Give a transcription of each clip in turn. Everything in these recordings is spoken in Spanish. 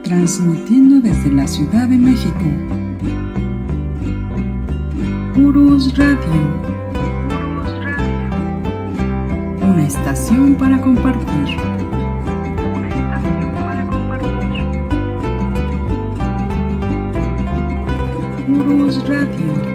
Transmitiendo desde la Ciudad de México. Urus Radio. Una estación para compartir. Urus Radio.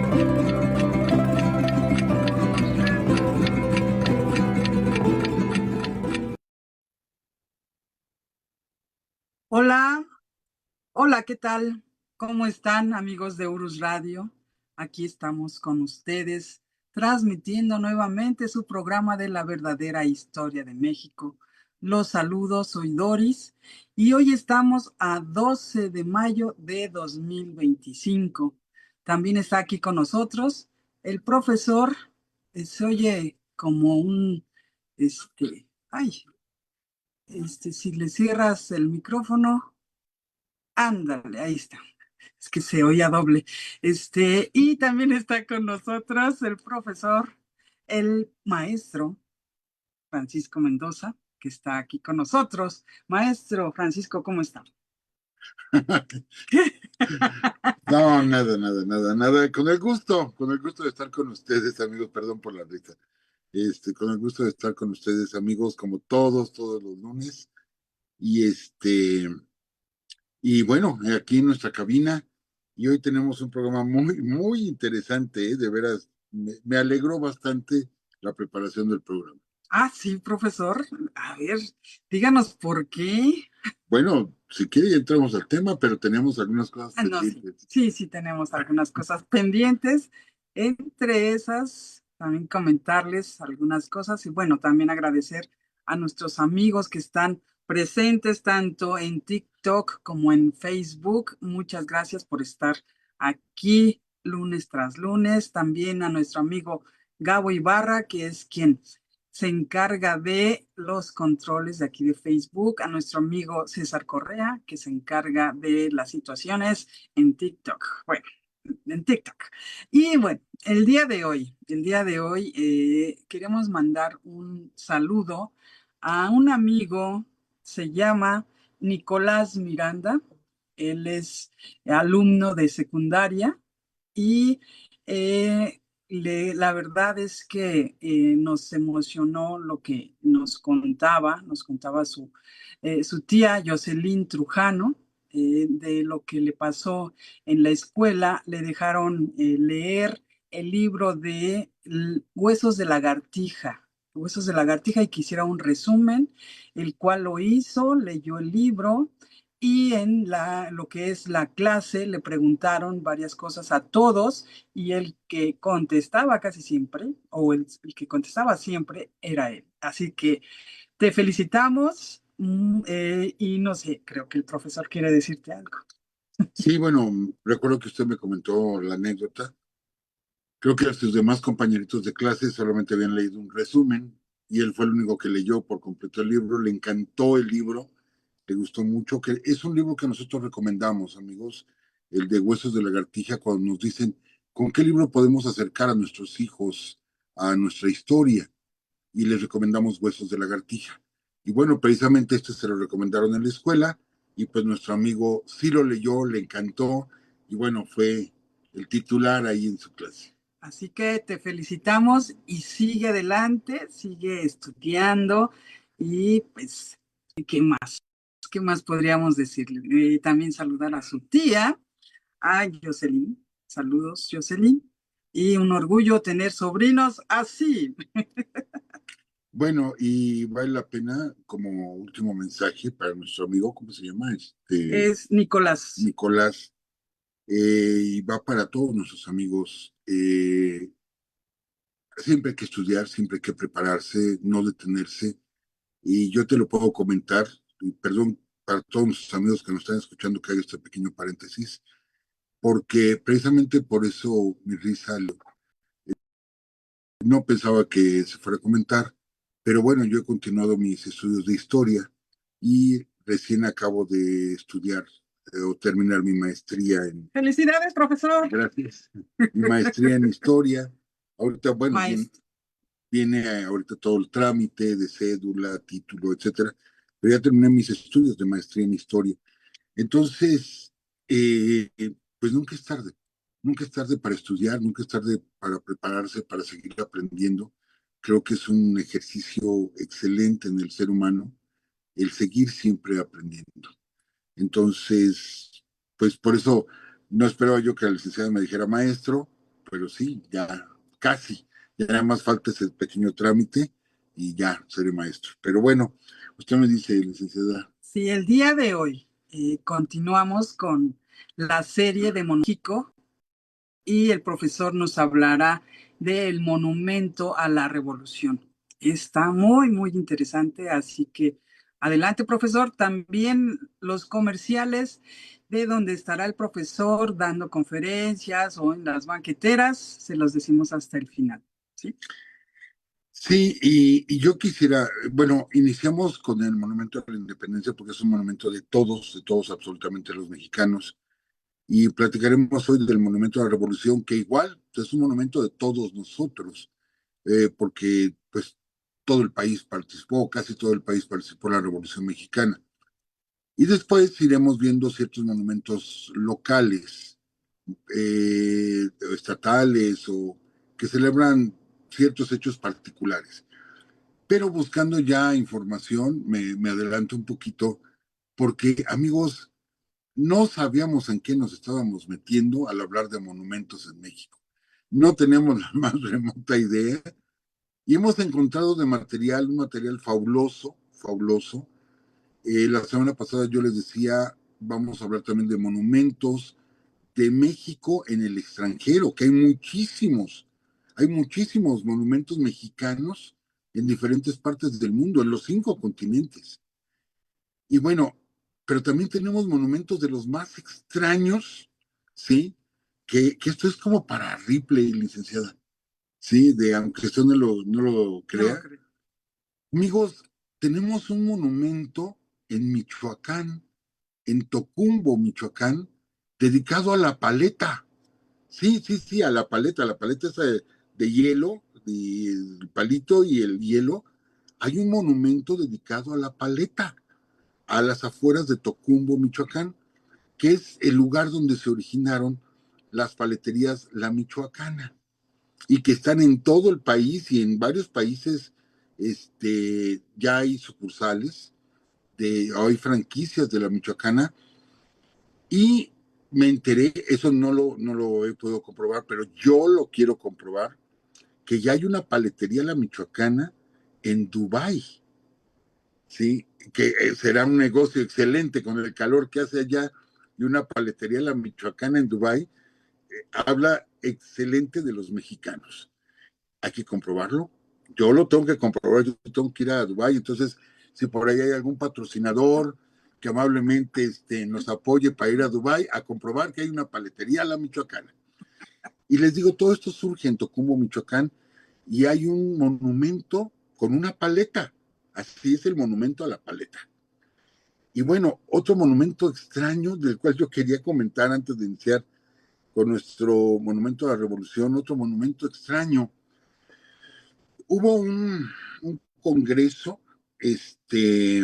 Hola, ¿qué tal? ¿Cómo están, amigos de Urus Radio? Aquí estamos con ustedes, transmitiendo nuevamente su programa de la verdadera historia de México. Los saludo, soy Doris, y hoy estamos a 12 de mayo de 2025. También está aquí con nosotros el profesor, se oye como un, si le cierras el micrófono, ándale, ahí está. Es que se oía doble. Y también está con nosotros el profesor, el maestro Francisco Mendoza, que está aquí con nosotros. Maestro Francisco, ¿cómo está? No, nada. Con el gusto de estar con ustedes, amigos, perdón por la risa. Con el gusto de estar con ustedes, amigos, como todos los lunes. Y bueno, aquí en nuestra cabina, y hoy tenemos un programa muy interesante, ¿eh? De veras, me alegró bastante la preparación del programa. Ah, sí, profesor. A ver, díganos por qué. Bueno, si quiere ya entramos al tema, pero tenemos algunas cosas pendientes. Sí, tenemos algunas cosas pendientes. Entre esas, también comentarles algunas cosas y bueno, también agradecer a nuestros amigos que están presentes tanto en TikTok como en Facebook. Muchas gracias por estar aquí lunes tras lunes. También a nuestro amigo Gabo Ibarra, que es quien se encarga de los controles de aquí de Facebook, a nuestro amigo César Correa, que se encarga de las situaciones en TikTok. Bueno, en TikTok. Y bueno, el día de hoy queremos mandar un saludo a un amigo, se llama Nicolás Miranda, él es alumno de secundaria y la verdad es que nos emocionó lo que nos contaba su tía Jocelyn Trujano, de lo que le pasó en la escuela. Le dejaron leer el libro de Huesos de lagartija, y quisiera un resumen, el cual lo hizo, leyó el libro. Y en lo que es la clase le preguntaron varias cosas a todos y el que contestaba casi siempre, o el que contestaba siempre, era él. Así que te felicitamos y no sé, creo que el profesor quiere decirte algo. Sí, bueno, recuerdo que usted me comentó la anécdota. Creo que sus demás compañeritos de clase solamente habían leído un resumen y él fue el único que leyó por completo el libro. Le encantó el libro, le gustó mucho, que es un libro que nosotros recomendamos, amigos, el de Huesos de Lagartija, cuando nos dicen con qué libro podemos acercar a nuestros hijos a nuestra historia, y les recomendamos Huesos de Lagartija. Y bueno, precisamente este se lo recomendaron en la escuela y pues nuestro amigo sí lo leyó, le encantó y bueno, fue el titular ahí en su clase. Así que te felicitamos y sigue adelante, sigue estudiando y pues, ¿qué más? ¿Qué más podríamos decirle? También saludar a su tía, a Jocelyn. Saludos, Jocelyn. Y un orgullo tener sobrinos así. Bueno, y vale la pena como último mensaje para nuestro amigo, ¿cómo se llama? Es Nicolás. Nicolás, y va para todos nuestros amigos. Siempre hay que estudiar, siempre hay que prepararse, no detenerse. Y yo te lo puedo comentar, y perdón para todos nuestros amigos que nos están escuchando que haga este pequeño paréntesis, porque precisamente por eso mi risa no pensaba que se fuera a comentar, pero bueno, yo he continuado mis estudios de historia y recién acabo de estudiar o terminar mi maestría en... ¡Felicidades, profesor! Gracias. Mi maestría en historia. Ahorita, bueno, Maestro. viene ahorita todo el trámite de cédula, título, etcétera, pero ya terminé mis estudios de maestría en historia. Entonces, pues nunca es tarde para estudiar, nunca es tarde para prepararse, para seguir aprendiendo. Creo que es un ejercicio excelente en el ser humano el seguir siempre aprendiendo. Entonces, pues por eso no esperaba yo que la licenciada me dijera maestro, pero sí, ya casi, ya nada más falta ese pequeño trámite y ya seré maestro. Pero bueno, usted me dice, licenciada. Sí, el día de hoy continuamos con la serie de Monóxico y el profesor nos hablará del monumento a la revolución. Está muy, muy interesante, así que adelante, profesor. También los comerciales de donde estará el profesor dando conferencias o en las banqueteras, se los decimos hasta el final. ¿Sí? Sí, y yo quisiera, bueno, iniciamos con el Monumento a la Independencia porque es un monumento de todos absolutamente los mexicanos. Y platicaremos hoy del Monumento a la Revolución, que igual es un monumento de todos nosotros, porque pues todo el país participó, casi todo el país participó en la Revolución Mexicana. Y después iremos viendo ciertos monumentos locales, estatales o que celebran ciertos hechos particulares. Pero buscando ya información, me adelanto un poquito, porque amigos, no sabíamos en qué nos estábamos metiendo al hablar de monumentos en México. No teníamos la más remota idea y hemos encontrado de material, un material fabuloso, fabuloso. La semana pasada yo les decía, vamos a hablar también de monumentos de México en el extranjero, que hay muchísimos monumentos mexicanos en diferentes partes del mundo, en los 5 continentes. Y bueno, pero también tenemos monumentos de los más extraños, ¿sí? Que esto es como para Ripley, licenciada, ¿sí? De aunque usted no lo No lo crea. creo. Amigos, tenemos un monumento en Michoacán, en Tocumbo, Michoacán, dedicado a la paleta. Sí, sí, sí, a la paleta esa de hielo, el palito y el hielo. Hay un monumento dedicado a la paleta, a las afueras de Tocumbo, Michoacán, que es el lugar donde se originaron las paleterías La Michoacana y que están en todo el país y en varios países ya hay sucursales, hay franquicias de La Michoacana y me enteré, eso no lo he podido comprobar, pero yo lo quiero comprobar, que ya hay una paletería La Michoacana en Dubái, ¿sí? Que será un negocio excelente con el calor que hace allá y una paletería La Michoacana en Dubái, habla excelente de los mexicanos. Hay que comprobarlo. Yo lo tengo que comprobar, yo tengo que ir a Dubái, entonces si por ahí hay algún patrocinador que amablemente nos apoye para ir a Dubái a comprobar que hay una paletería La Michoacana. Y les digo, todo esto surge en Tocumbo, Michoacán, y hay un monumento con una paleta. Así es el monumento a la paleta. Y bueno, otro monumento extraño del cual yo quería comentar antes de iniciar con nuestro monumento a la revolución, otro monumento extraño. Hubo un congreso, este,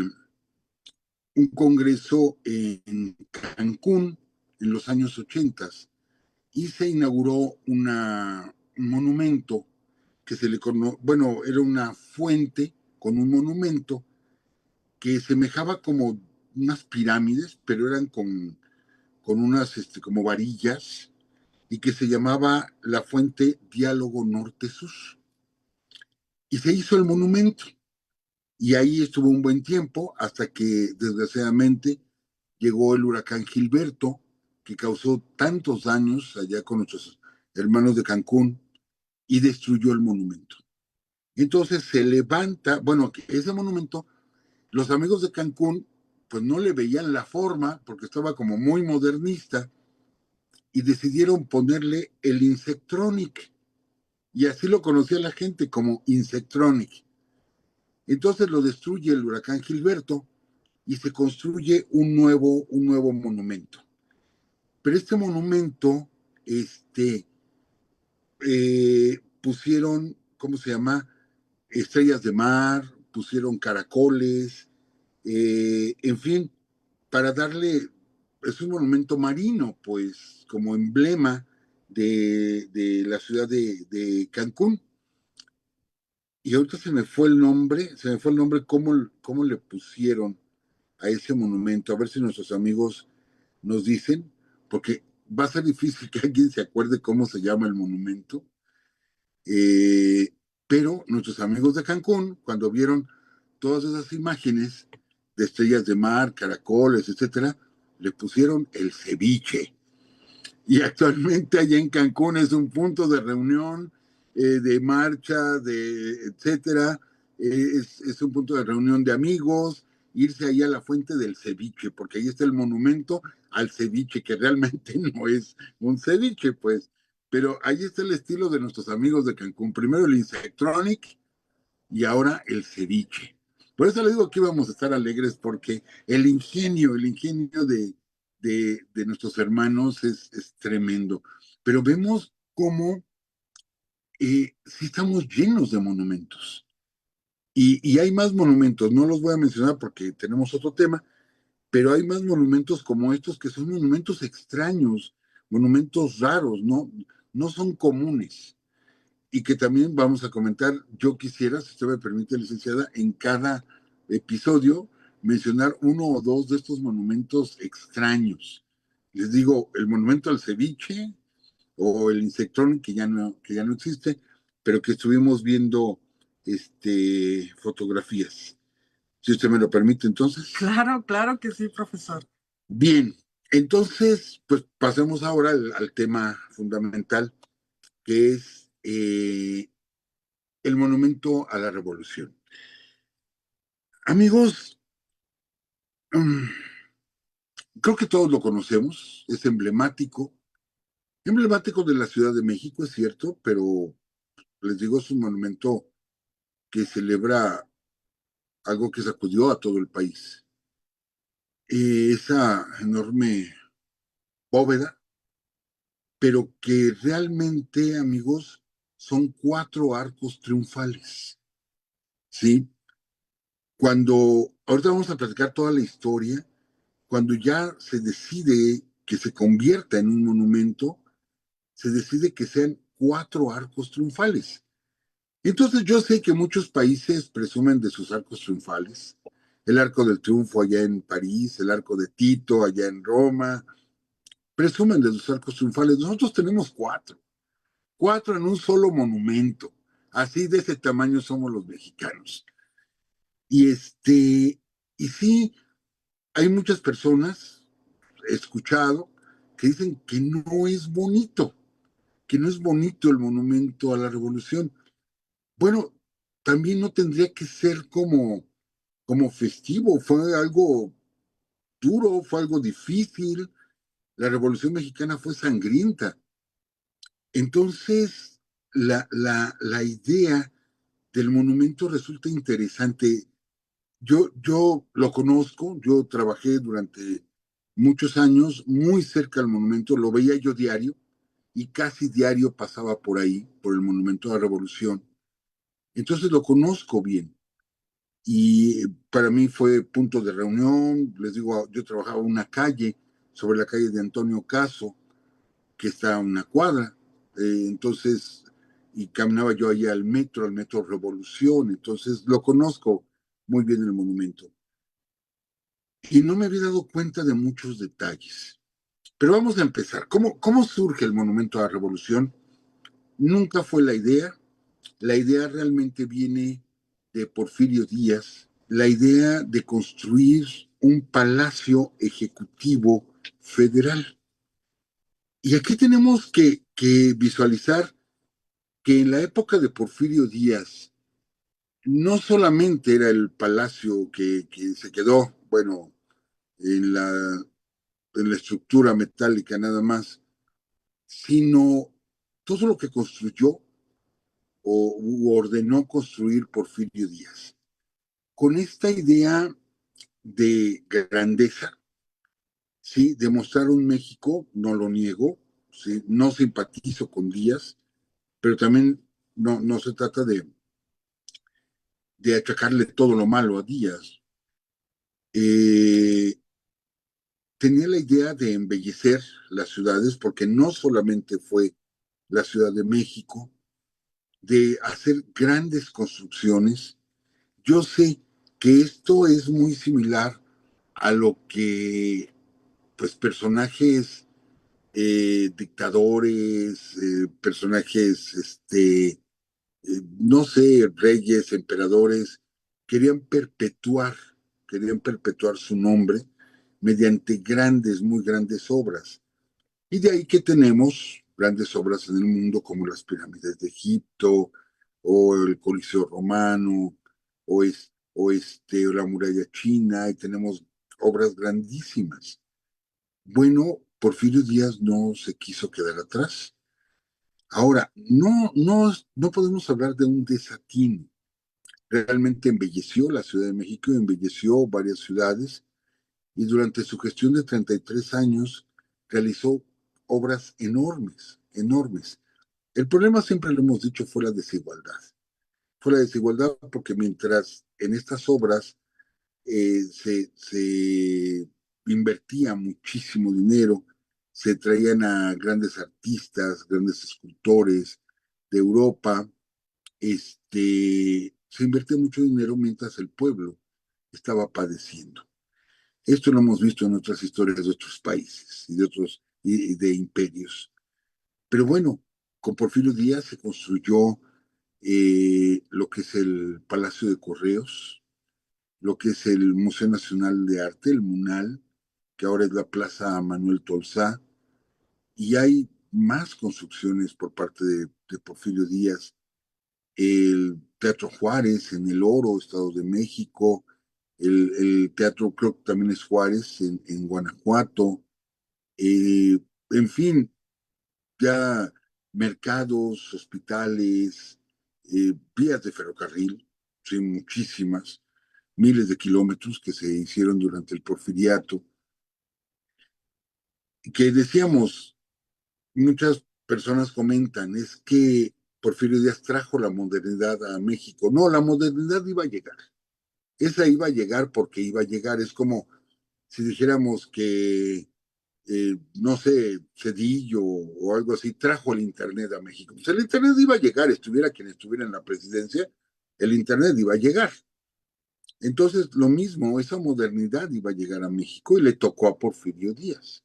un congreso en Cancún en los años 80 y se inauguró un monumento que se le conoce, bueno, era una fuente con un monumento que semejaba como unas pirámides, pero eran con unas como varillas y que se llamaba la fuente Diálogo Norte-Sur. Y se hizo el monumento. Y ahí estuvo un buen tiempo hasta que desgraciadamente llegó el huracán Gilberto, que causó tantos daños allá con nuestros hermanos de Cancún y destruyó el monumento. Entonces se levanta, bueno, ese monumento, los amigos de Cancún pues no le veían la forma porque estaba como muy modernista y decidieron ponerle el Insectronic. Y así lo conocía la gente como Insectronic. Entonces lo destruye el huracán Gilberto y se construye un nuevo monumento. Pero este monumento, pusieron, ¿cómo se llama? Estrellas de mar, pusieron caracoles, en fin, para darle es un monumento marino, pues, como emblema de la ciudad de Cancún. Y ahorita se me fue el nombre, cómo le pusieron a ese monumento, a ver si nuestros amigos nos dicen, porque va a ser difícil que alguien se acuerde cómo se llama el monumento, eh, pero nuestros amigos de Cancún, cuando vieron todas esas imágenes de estrellas de mar, caracoles, etcétera, le pusieron el ceviche. Y actualmente allá en Cancún es un punto de reunión, de marcha, de etcétera. Es un punto de reunión de amigos, irse ahí a la fuente del ceviche, porque ahí está el monumento al ceviche, que realmente no es un ceviche, pues. Pero ahí está el estilo de nuestros amigos de Cancún. Primero el Insectronic y ahora el ceviche. Por eso les digo que íbamos a estar alegres, porque el ingenio de nuestros hermanos es tremendo. Pero vemos cómo sí estamos llenos de monumentos. Y hay más monumentos, no los voy a mencionar porque tenemos otro tema, pero hay más monumentos como estos que son monumentos extraños, monumentos raros, no son comunes y que también vamos a comentar. Yo quisiera, si usted me permite, licenciada, en cada episodio mencionar uno o dos de estos monumentos extraños. Les digo, el monumento al ceviche o el insectón, que ya no existe, pero que estuvimos viendo fotografías. Si usted me lo permite, entonces. Claro, claro que sí, profesor. Bien, entonces, pues pasemos ahora al tema fundamental, que es el monumento a la revolución. Amigos, mm, creo que todos lo conocemos, es emblemático de la Ciudad de México, es cierto, pero les digo, es un monumento que celebra algo que sacudió a todo el país. Esa enorme bóveda, pero que realmente, amigos, son cuatro arcos triunfales, ¿sí? Ahorita vamos a platicar toda la historia, cuando ya se decide que se convierta en un monumento, se decide que sean cuatro arcos triunfales. Entonces yo sé que muchos países presumen de sus arcos triunfales, el Arco del Triunfo allá en París, el Arco de Tito allá en Roma, presumen de sus arcos triunfales. Nosotros tenemos cuatro en un solo monumento. Así de ese tamaño somos los mexicanos. Y y sí, hay muchas personas, he escuchado, que dicen que no es bonito el monumento a la revolución. Bueno, también no tendría que ser como festivo, fue algo duro, fue algo difícil, la revolución mexicana fue sangrienta. Entonces, la idea del monumento resulta interesante. Yo lo conozco, yo trabajé durante muchos años muy cerca del monumento, lo veía yo diario y casi diario pasaba por ahí, por el monumento a la revolución. Entonces lo conozco bien. Y para mí fue punto de reunión. Les digo, yo trabajaba en una calle, sobre la calle de Antonio Caso, que está a una cuadra. Entonces, y caminaba yo allá al metro Revolución, entonces lo conozco muy bien el monumento. Y no me había dado cuenta de muchos detalles. Pero vamos a empezar. ¿Cómo surge el monumento a la Revolución? Nunca fue la idea realmente viene de Porfirio Díaz, la idea de construir un palacio ejecutivo federal. Y aquí tenemos que visualizar que en la época de Porfirio Díaz no solamente era el palacio que se quedó, bueno, en en la estructura metálica nada más, sino todo lo que construyó o ordenó construir Porfirio Díaz. Con esta idea de grandeza, ¿sí? De mostrar un México, no lo niego, ¿sí? No simpatizo con Díaz, pero también no se trata de achacarle todo lo malo a Díaz. Eh, tenía la idea de embellecer las ciudades, porque no solamente fue la Ciudad de México, de hacer grandes construcciones. Yo sé que esto es muy similar a lo que, pues, personajes dictadores, personajes, no sé, reyes, emperadores, querían perpetuar, querían perpetuar su nombre mediante grandes, muy grandes obras. Y de ahí que tenemos grandes obras en el mundo como las pirámides de Egipto, o el Coliseo Romano, o la muralla china, y tenemos obras grandísimas. Bueno, Porfirio Díaz no se quiso quedar atrás. Ahora, no podemos hablar de un desatino. Realmente embelleció la Ciudad de México, embelleció varias ciudades, y durante su gestión de 33 años realizó obras enormes, enormes. El problema, siempre lo hemos dicho, fue la desigualdad. Fue la desigualdad porque mientras en estas obras se invertía muchísimo dinero, se traían a grandes artistas, grandes escultores de Europa, se invertía mucho dinero mientras el pueblo estaba padeciendo. Esto lo hemos visto en otras historias de otros países y de otros y de imperios. Pero bueno, con Porfirio Díaz se construyó lo que es el Palacio de Correos, lo que es el Museo Nacional de Arte, el MUNAL, que ahora es la Plaza Manuel Tolsá, y hay más construcciones por parte de Porfirio Díaz, el Teatro Juárez en El Oro, Estado de México, el teatro creo que también es Juárez en Guanajuato, eh, en fin, ya mercados, hospitales, vías de ferrocarril, sí, muchísimas, miles de kilómetros que se hicieron durante el porfiriato, que decíamos, muchas personas comentan, es que Porfirio Díaz trajo la modernidad a México. No, la modernidad iba a llegar. Esa iba a llegar porque iba a llegar. Es como si dijéramos que, no sé, Cedillo o algo así, trajo el Internet a México. Pues el Internet iba a llegar, estuviera quien estuviera en la presidencia, el Internet iba a llegar. Entonces, lo mismo, esa modernidad iba a llegar a México y le tocó a Porfirio Díaz,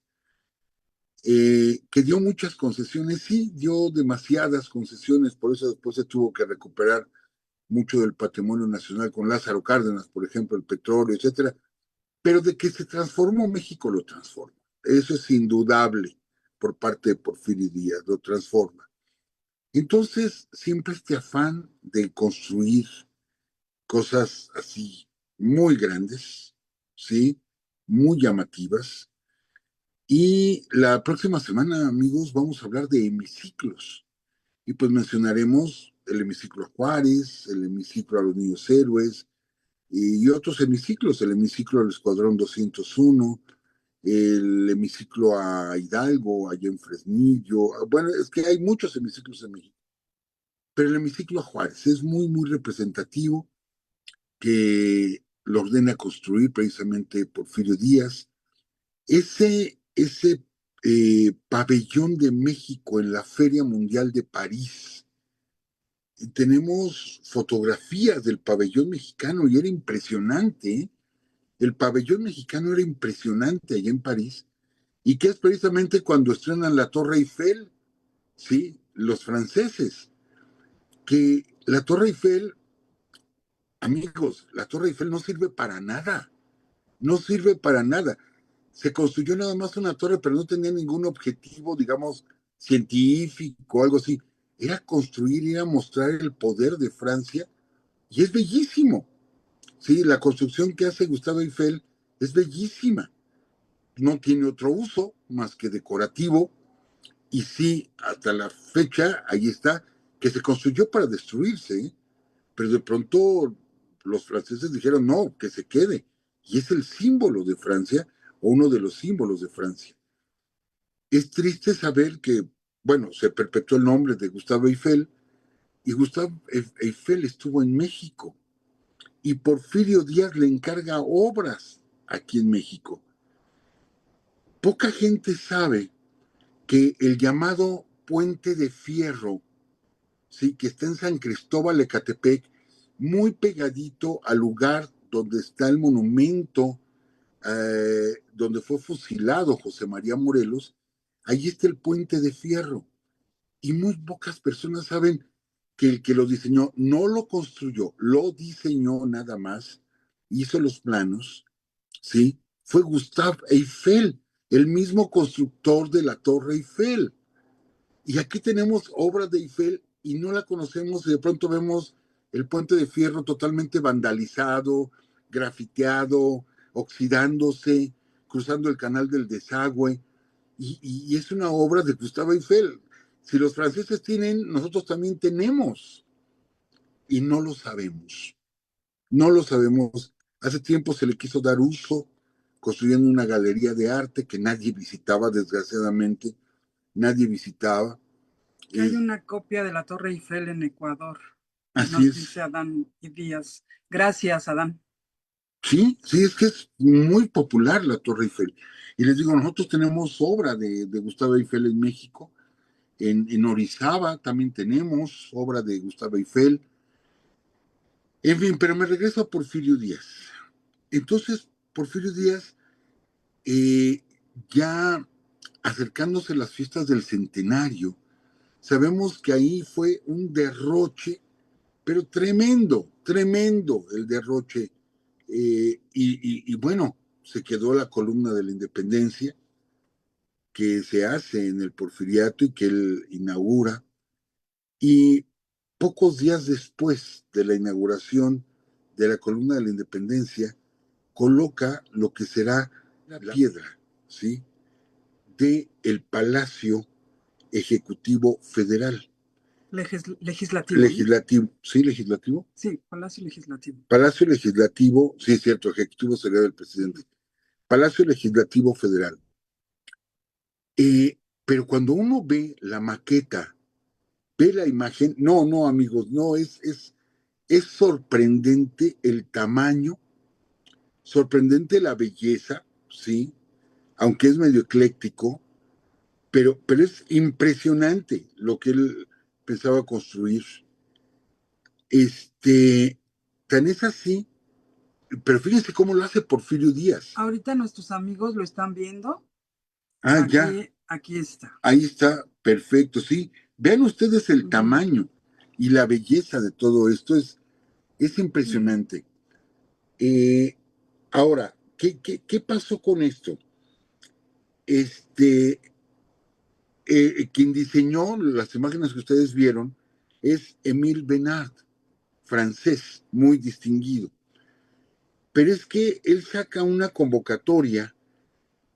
que dio muchas concesiones, sí, dio demasiadas concesiones, por eso después se tuvo que recuperar mucho del patrimonio nacional con Lázaro Cárdenas, por ejemplo, el petróleo, etcétera, pero de que se transformó México, lo transforma. Eso es indudable por parte de Porfirio Díaz, lo transforma. Entonces, siempre este afán de construir cosas así muy grandes, ¿sí? Muy llamativas. Y la próxima semana, amigos, vamos a hablar de hemiciclos. Y pues mencionaremos el hemiciclo a Juárez, el hemiciclo a los Niños Héroes y otros hemiciclos, el hemiciclo al Escuadrón 201, el hemiciclo a Hidalgo, allá en Fresnillo. Bueno, es que hay muchos hemiciclos en México, pero el hemiciclo a Juárez es muy, muy representativo, que lo ordena construir precisamente Porfirio Díaz. Ese pabellón de México en la Feria Mundial de París, tenemos fotografías del pabellón mexicano y era impresionante, ¿eh? El pabellón mexicano era impresionante allá en París, y que es precisamente cuando estrenan la Torre Eiffel, ¿sí? Los franceses, que la Torre Eiffel, amigos, la Torre Eiffel no sirve para nada, no sirve para nada. Se construyó nada más una torre, pero no tenía ningún objetivo, digamos, científico o algo así. Era construir, era mostrar el poder de Francia, y es bellísimo. Sí, la construcción que hace Gustavo Eiffel es bellísima. No tiene otro uso más que decorativo, y sí, hasta la fecha, ahí está, que se construyó para destruirse, ¿eh? Pero de pronto los franceses dijeron no, que se quede. Y es el símbolo de Francia, o uno de los símbolos de Francia. Es triste saber que, bueno, se perpetuó el nombre de Gustavo Eiffel, y Gustavo Eiffel estuvo en México, y Porfirio Díaz le encarga obras aquí en México. Poca gente sabe que el llamado Puente de Fierro, sí, que está en San Cristóbal de Catepec, muy pegadito al lugar donde está el monumento donde fue fusilado José María Morelos, ahí está el Puente de Fierro. Y muy pocas personas saben que el que lo diseñó no lo construyó, lo diseñó nada más, hizo los planos, ¿sí? Fue Gustave Eiffel, el mismo constructor de la Torre Eiffel. Y aquí tenemos obras de Eiffel y no la conocemos y de pronto vemos el puente de Fierro totalmente vandalizado, grafiteado, oxidándose, cruzando el canal del desagüe. Y es una obra de Gustave Eiffel. Si los franceses tienen, nosotros también tenemos. Y no lo sabemos. No lo sabemos. Hace tiempo se le quiso dar uso, construyendo una galería de arte que nadie visitaba, desgraciadamente. Nadie visitaba. Que hay Es, una copia de la Torre Eiffel en Ecuador, así nos es. dice Adán y Díaz. Gracias, Adán. Sí, sí, es que es muy popular la Torre Eiffel. Y les digo, nosotros tenemos obra de Gustavo Eiffel en México. En Orizaba también tenemos obra de Gustavo Eiffel. En fin, pero me regreso a Porfirio Díaz. Entonces, Porfirio Díaz, eh, ya acercándose las fiestas del centenario, sabemos que ahí fue un derroche, pero tremendo, tremendo el derroche. Y bueno, se quedó la columna de la independencia que se hace en el Porfiriato y que él inaugura. Y pocos días después de la inauguración de la columna de la independencia, coloca lo que será la piedra, ¿sí? De el Palacio Ejecutivo Federal. Legislativo, ¿no? Legislativo, ¿sí? Legislativo. Sí, Palacio Legislativo. Palacio Legislativo, sí, es cierto, Ejecutivo sería del presidente. Palacio Legislativo Federal. Pero cuando uno ve la maqueta, ve la imagen, no, no, amigos, no, es sorprendente el tamaño, sorprendente la belleza, ¿sí? Aunque es medio ecléctico, pero es impresionante lo que él pensaba construir. Este, tan es así, pero fíjense cómo lo hace Porfirio Díaz. Ahorita nuestros amigos lo están viendo. Ah, ya, Aquí está. ahí está, perfecto, sí. Vean ustedes el Ujú. tamaño y la belleza de todo esto, es impresionante. Eh, Ahora, ¿qué pasó con esto? Este, quien diseñó las imágenes que ustedes vieron es Émile Bernard, francés, muy distinguido. Pero es que él saca una convocatoria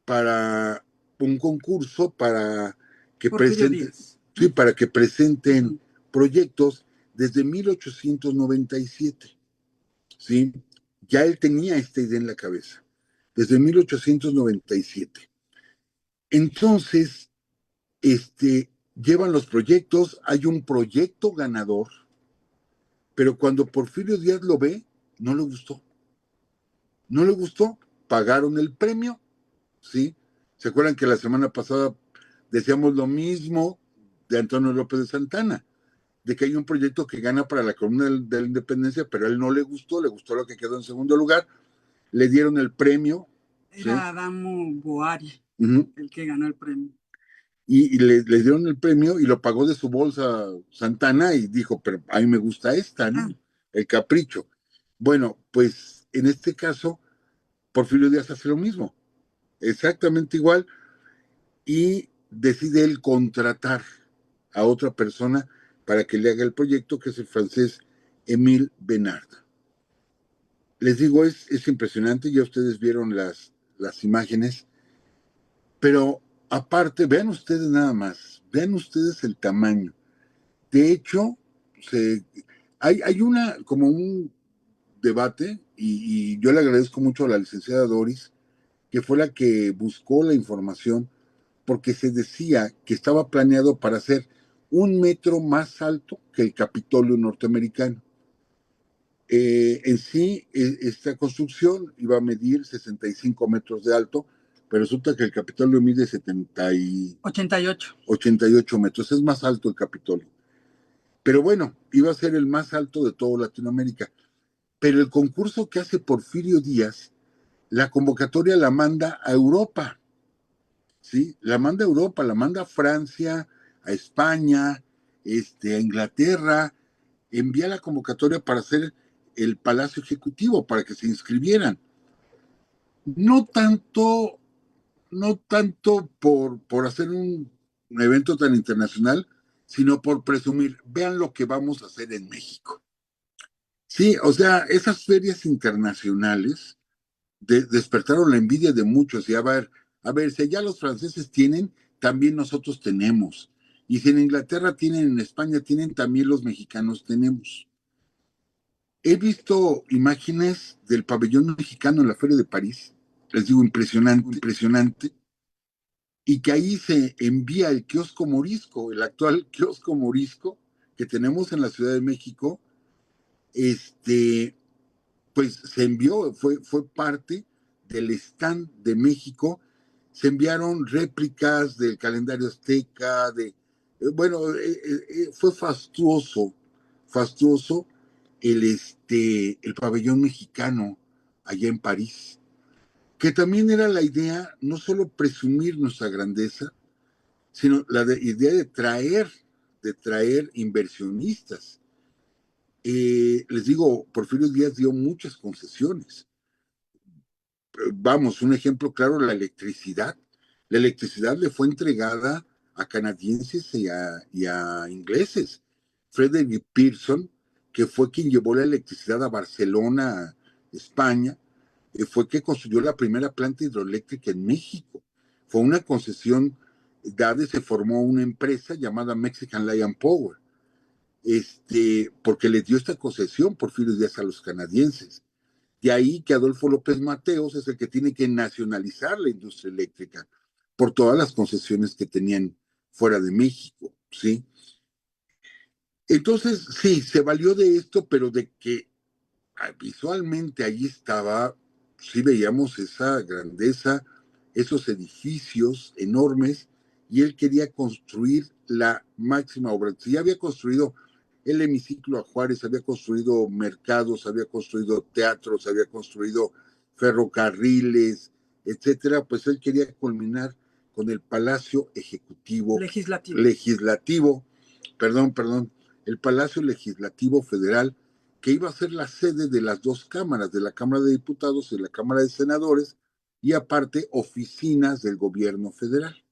para un concurso para que Porfirio presenten, Díaz, sí, ¿no? para que presenten Ujú. proyectos desde 1897, ¿sí? Ya él tenía esta idea en la cabeza, desde 1897. Entonces, llevan los proyectos, hay un proyecto ganador, pero cuando Porfirio Díaz lo ve, no le gustó. No le gustó, pagaron el premio, ¿sí? ¿Se acuerdan que la semana pasada decíamos lo mismo de Antonio López de Santana? De que hay un proyecto que gana para la columna de la independencia, pero a él no le gustó lo que quedó en segundo lugar, le dieron el premio, ¿sí? Era Adamo Boari Uh -huh. el que ganó el premio. Y le dieron el premio y lo pagó de su bolsa Santana y dijo, pero a mí me gusta esta, ¿no? Ah, El capricho. Bueno, pues en este caso, Porfirio Díaz hace lo mismo, exactamente igual, y decide él contratar a otra persona para que le haga el proyecto, que es el francés Émile Bernard. Les digo, es impresionante, ya ustedes vieron las imágenes, pero aparte, vean ustedes nada más, vean ustedes el tamaño. De hecho, se, hay como un debate, y yo le agradezco mucho a la licenciada Doris, que fue la que buscó la información, porque se decía que estaba planeado para ser 1 metro más alto que el Capitolio norteamericano. En sí, esta construcción iba a medir 65 metros de alto, pero resulta que el Capitolio mide 70 y 88. 88 metros, es más alto el Capitolio. Pero bueno, iba a ser el más alto de toda Latinoamérica. Pero el concurso que hace Porfirio Díaz, la convocatoria la manda a Europa, ¿sí? La manda a Europa, la manda a Francia, a España, a Inglaterra, envía la convocatoria para hacer el Palacio Ejecutivo, para que se inscribieran. No tanto, no tanto por hacer un evento tan internacional, sino por presumir, vean lo que vamos a hacer en México. Sí, o sea, esas ferias internacionales despertaron la envidia de muchos y a ver, si ya los franceses tienen, también nosotros tenemos. Y si en Inglaterra tienen, en España tienen, también los mexicanos tenemos. He visto imágenes del pabellón mexicano en la Feria de París, les digo, impresionante, impresionante, y que ahí se envía el kiosco morisco, el actual kiosco morisco que tenemos en la Ciudad de México, este, pues se envió, fue parte del stand de México, se enviaron réplicas del calendario azteca, bueno, fue fastuoso el pabellón mexicano allá en París, que también era la idea no solo presumir nuestra grandeza, sino idea de traer inversionistas. Les digo, Porfirio Díaz dio muchas concesiones. Vamos, un ejemplo claro, la electricidad. La electricidad le fue entregada a canadienses y a ingleses. Frederick Pearson, que fue quien llevó la electricidad a Barcelona, España, fue que construyó la primera planta hidroeléctrica en México. Fue una concesión dada y se formó una empresa llamada Mexican Lion Power, porque le dio esta concesión Porfirio Díaz a los canadienses. De ahí que Adolfo López Mateos es el que tiene que nacionalizar la industria eléctrica por todas las concesiones que tenían fuera de México, ¿sí? Entonces, sí, se valió de esto, pero de que visualmente allí estaba, sí veíamos esa grandeza, esos edificios enormes, y él quería construir la máxima obra. Si ya había construido el hemiciclo a Juárez, había construido mercados, había construido teatros, había construido ferrocarriles, etcétera, pues él quería culminar con el Palacio Ejecutivo Legislativo, perdón, el Palacio Legislativo Federal, que iba a ser la sede de las dos cámaras, de la Cámara de Diputados y de la Cámara de Senadores, y aparte oficinas del gobierno federal.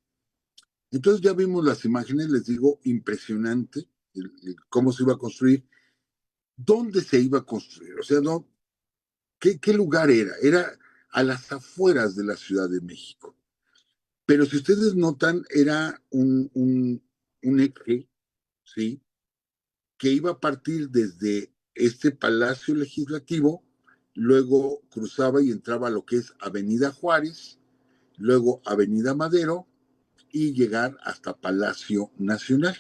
Entonces ya vimos las imágenes, les digo, impresionante cómo se iba a construir, dónde se iba a construir, o sea, no, qué lugar era, era a las afueras de la Ciudad de México. Pero si ustedes notan, era un eje, ¿sí? Que iba a partir desde este Palacio Legislativo, luego cruzaba y entraba a lo que es Avenida Juárez, luego Avenida Madero y llegar hasta Palacio Nacional.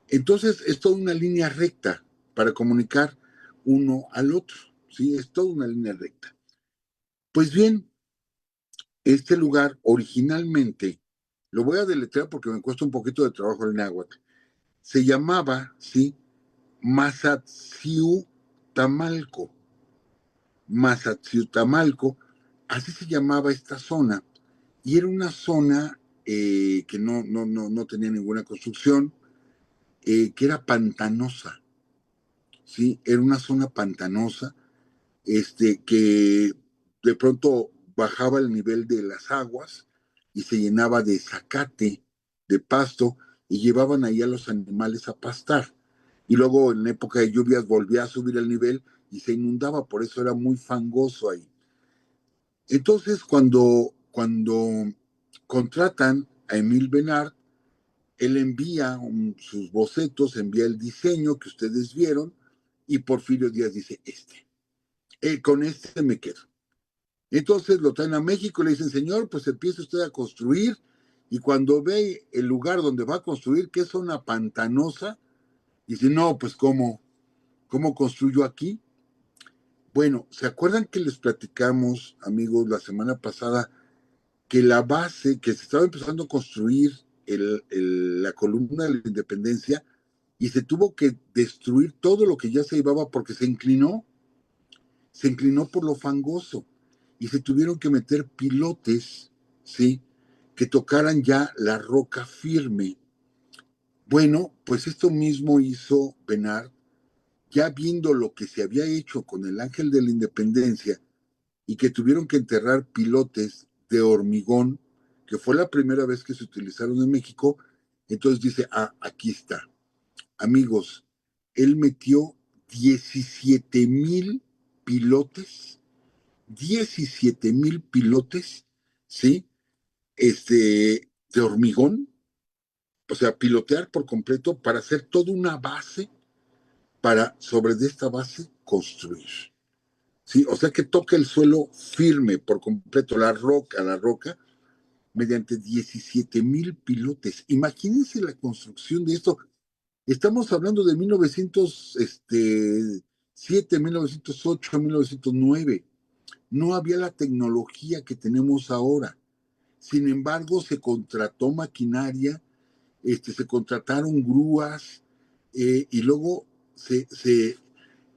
Entonces es toda una línea recta para comunicar uno al otro, ¿sí? Es toda una línea recta. Pues bien, este lugar originalmente, lo voy a deletrear porque me cuesta un poquito de trabajo el náhuatl, se llamaba, ¿sí? Mazatziutamalco. Mazatziutamalco, así se llamaba esta zona, y era una zona que no tenía ninguna construcción, que era pantanosa, ¿sí? Era una zona pantanosa, que de pronto bajaba el nivel de las aguas y se llenaba de zacate, de pasto, y llevaban ahí a los animales a pastar. Y luego en época de lluvias volvía a subir el nivel y se inundaba, por eso era muy fangoso ahí. Entonces, cuando contratan a Emil Benard, él envía sus bocetos, envía el diseño que ustedes vieron, y Porfirio Díaz dice, con este me quedo. Entonces lo traen a México y le dicen, señor, pues empiece usted a construir, y cuando ve el lugar donde va a construir, que es zona pantanosa, dice, no, pues ¿cómo construyo aquí? Bueno, ¿se acuerdan que les platicamos, amigos, la semana pasada que la base, que se estaba empezando a construir la columna de la Independencia y se tuvo que destruir todo lo que ya se llevaba porque se inclinó por lo fangoso y se tuvieron que meter pilotes, ¿sí? Que tocaran ya la roca firme. Bueno, pues esto mismo hizo Benard, ya viendo lo que se había hecho con el Ángel de la Independencia y que tuvieron que enterrar pilotes de hormigón, que fue la primera vez que se utilizaron en México. Entonces dice, ah, aquí está. Amigos, él metió 17,000 pilotes, 17,000 pilotes, ¿sí? De hormigón, o sea, pilotear por completo para hacer toda una base, para sobre de esta base construir. Sí, o sea que toca el suelo firme por completo, la roca, mediante 17,000 pilotes. Imagínense la construcción de esto. Estamos hablando de 1907, 1908, 1909. No había la tecnología que tenemos ahora. Sin embargo, se contrató maquinaria, se contrataron grúas, y luego se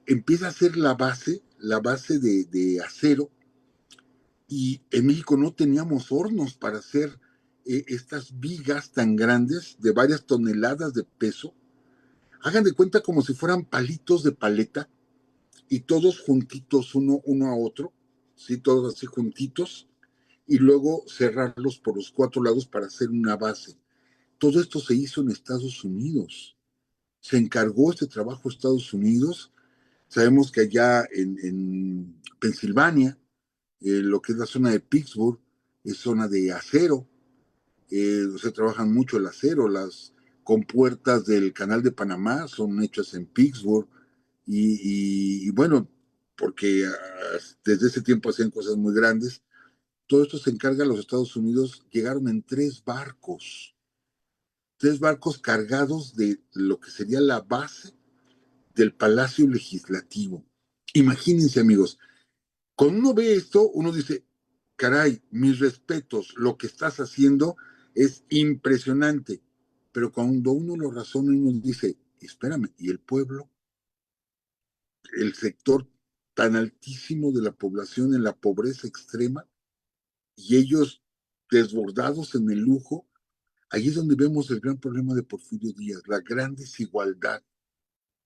empieza a hacer la base de acero, y en México no teníamos hornos para hacer estas vigas tan grandes de varias toneladas de peso. Hagan de cuenta como si fueran palitos de paleta y todos juntitos uno a otro, ¿sí? Todos así juntitos, y luego cerrarlos por los cuatro lados para hacer una base. Todo esto se hizo en Estados Unidos. Se encargó este trabajo Estados Unidos. Sabemos que allá en Pensilvania, lo que es la zona de Pittsburgh, es zona de acero. Se trabajan mucho el acero. Las compuertas del Canal de Panamá son hechas en Pittsburgh. Y bueno, porque desde ese tiempo hacían cosas muy grandes. Todo esto se encarga a los Estados Unidos. Llegaron en tres barcos cargados de lo que sería la base del Palacio Legislativo. Imagínense, amigos, cuando uno ve esto, uno dice, caray, mis respetos, lo que estás haciendo es impresionante. Pero cuando uno lo razona y uno dice, espérame, ¿y el pueblo? El sector tan altísimo de la población en la pobreza extrema y ellos desbordados en el lujo, ahí es donde vemos el gran problema de Porfirio Díaz, la gran desigualdad,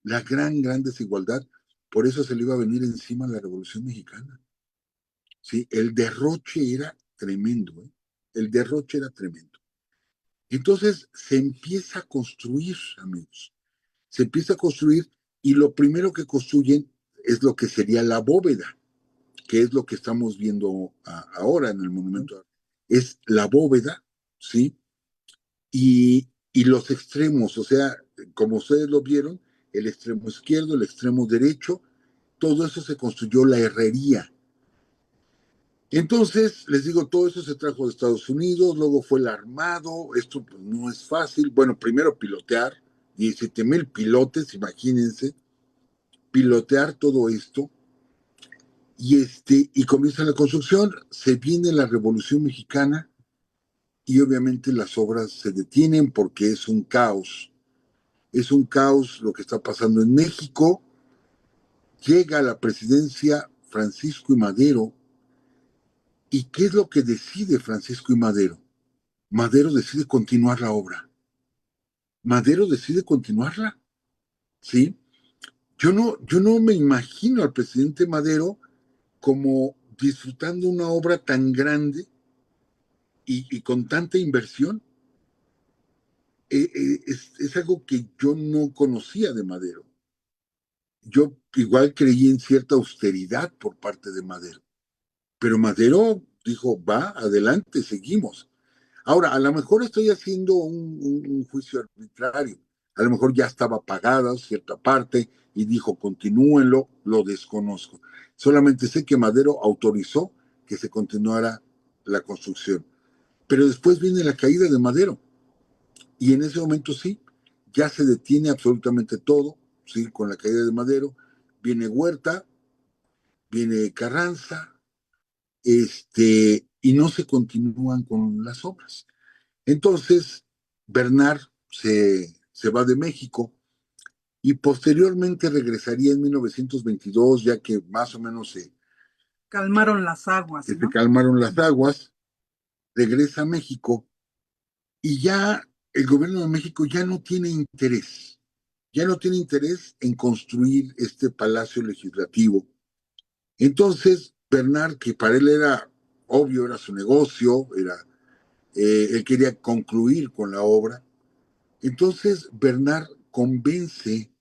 la gran desigualdad. Por eso se le iba a venir encima la Revolución Mexicana. ¿Sí? El derroche era tremendo, ¿eh? El derroche era tremendo. Entonces se empieza a construir, amigos, se empieza a construir y lo primero que construyen es lo que sería la bóveda, que es lo que estamos viendo ahora en el monumento. Es la bóveda, ¿sí? Y los extremos, o sea, como ustedes lo vieron, el extremo izquierdo, el extremo derecho, todo eso se construyó la herrería. Entonces, les digo, todo eso se trajo de Estados Unidos, luego fue el armado, esto pues, no es fácil. Bueno, primero pilotear, 17,000 pilotes, imagínense, pilotear todo esto, y comienza la construcción, se viene la Revolución Mexicana, y obviamente las obras se detienen porque es un caos lo que está pasando en México. Llega a la presidencia Francisco y Madero. ¿Y qué es lo que decide Francisco y Madero? Madero decide continuar la obra. Madero decide continuarla, ¿sí? Yo no me imagino al presidente Madero como disfrutando una obra tan grande y con tanta inversión. Es algo que yo no conocía de Madero. Yo igual creí en cierta austeridad por parte de Madero, pero Madero dijo, va, adelante, seguimos. Ahora, a lo mejor estoy haciendo un juicio arbitrario, a lo mejor ya estaba pagada cierta parte y dijo, continúenlo, lo desconozco. Solamente sé que Madero autorizó que se continuara la construcción. Pero después viene la caída de Madero y en ese momento sí, ya se detiene absolutamente todo, ¿sí? Con la caída de Madero, viene Huerta, viene Carranza, y no se continúan con las obras. Entonces, Bernard se va de México y posteriormente regresaría en 1922, ya que más o menos Calmaron las aguas, se ¿no? calmaron las aguas, regresa a México y ya el gobierno de México ya no tiene interés en construir este palacio legislativo. Entonces, Bernard, que para él era obvio, era su negocio, él quería concluir con la obra. Entonces, Bernard convence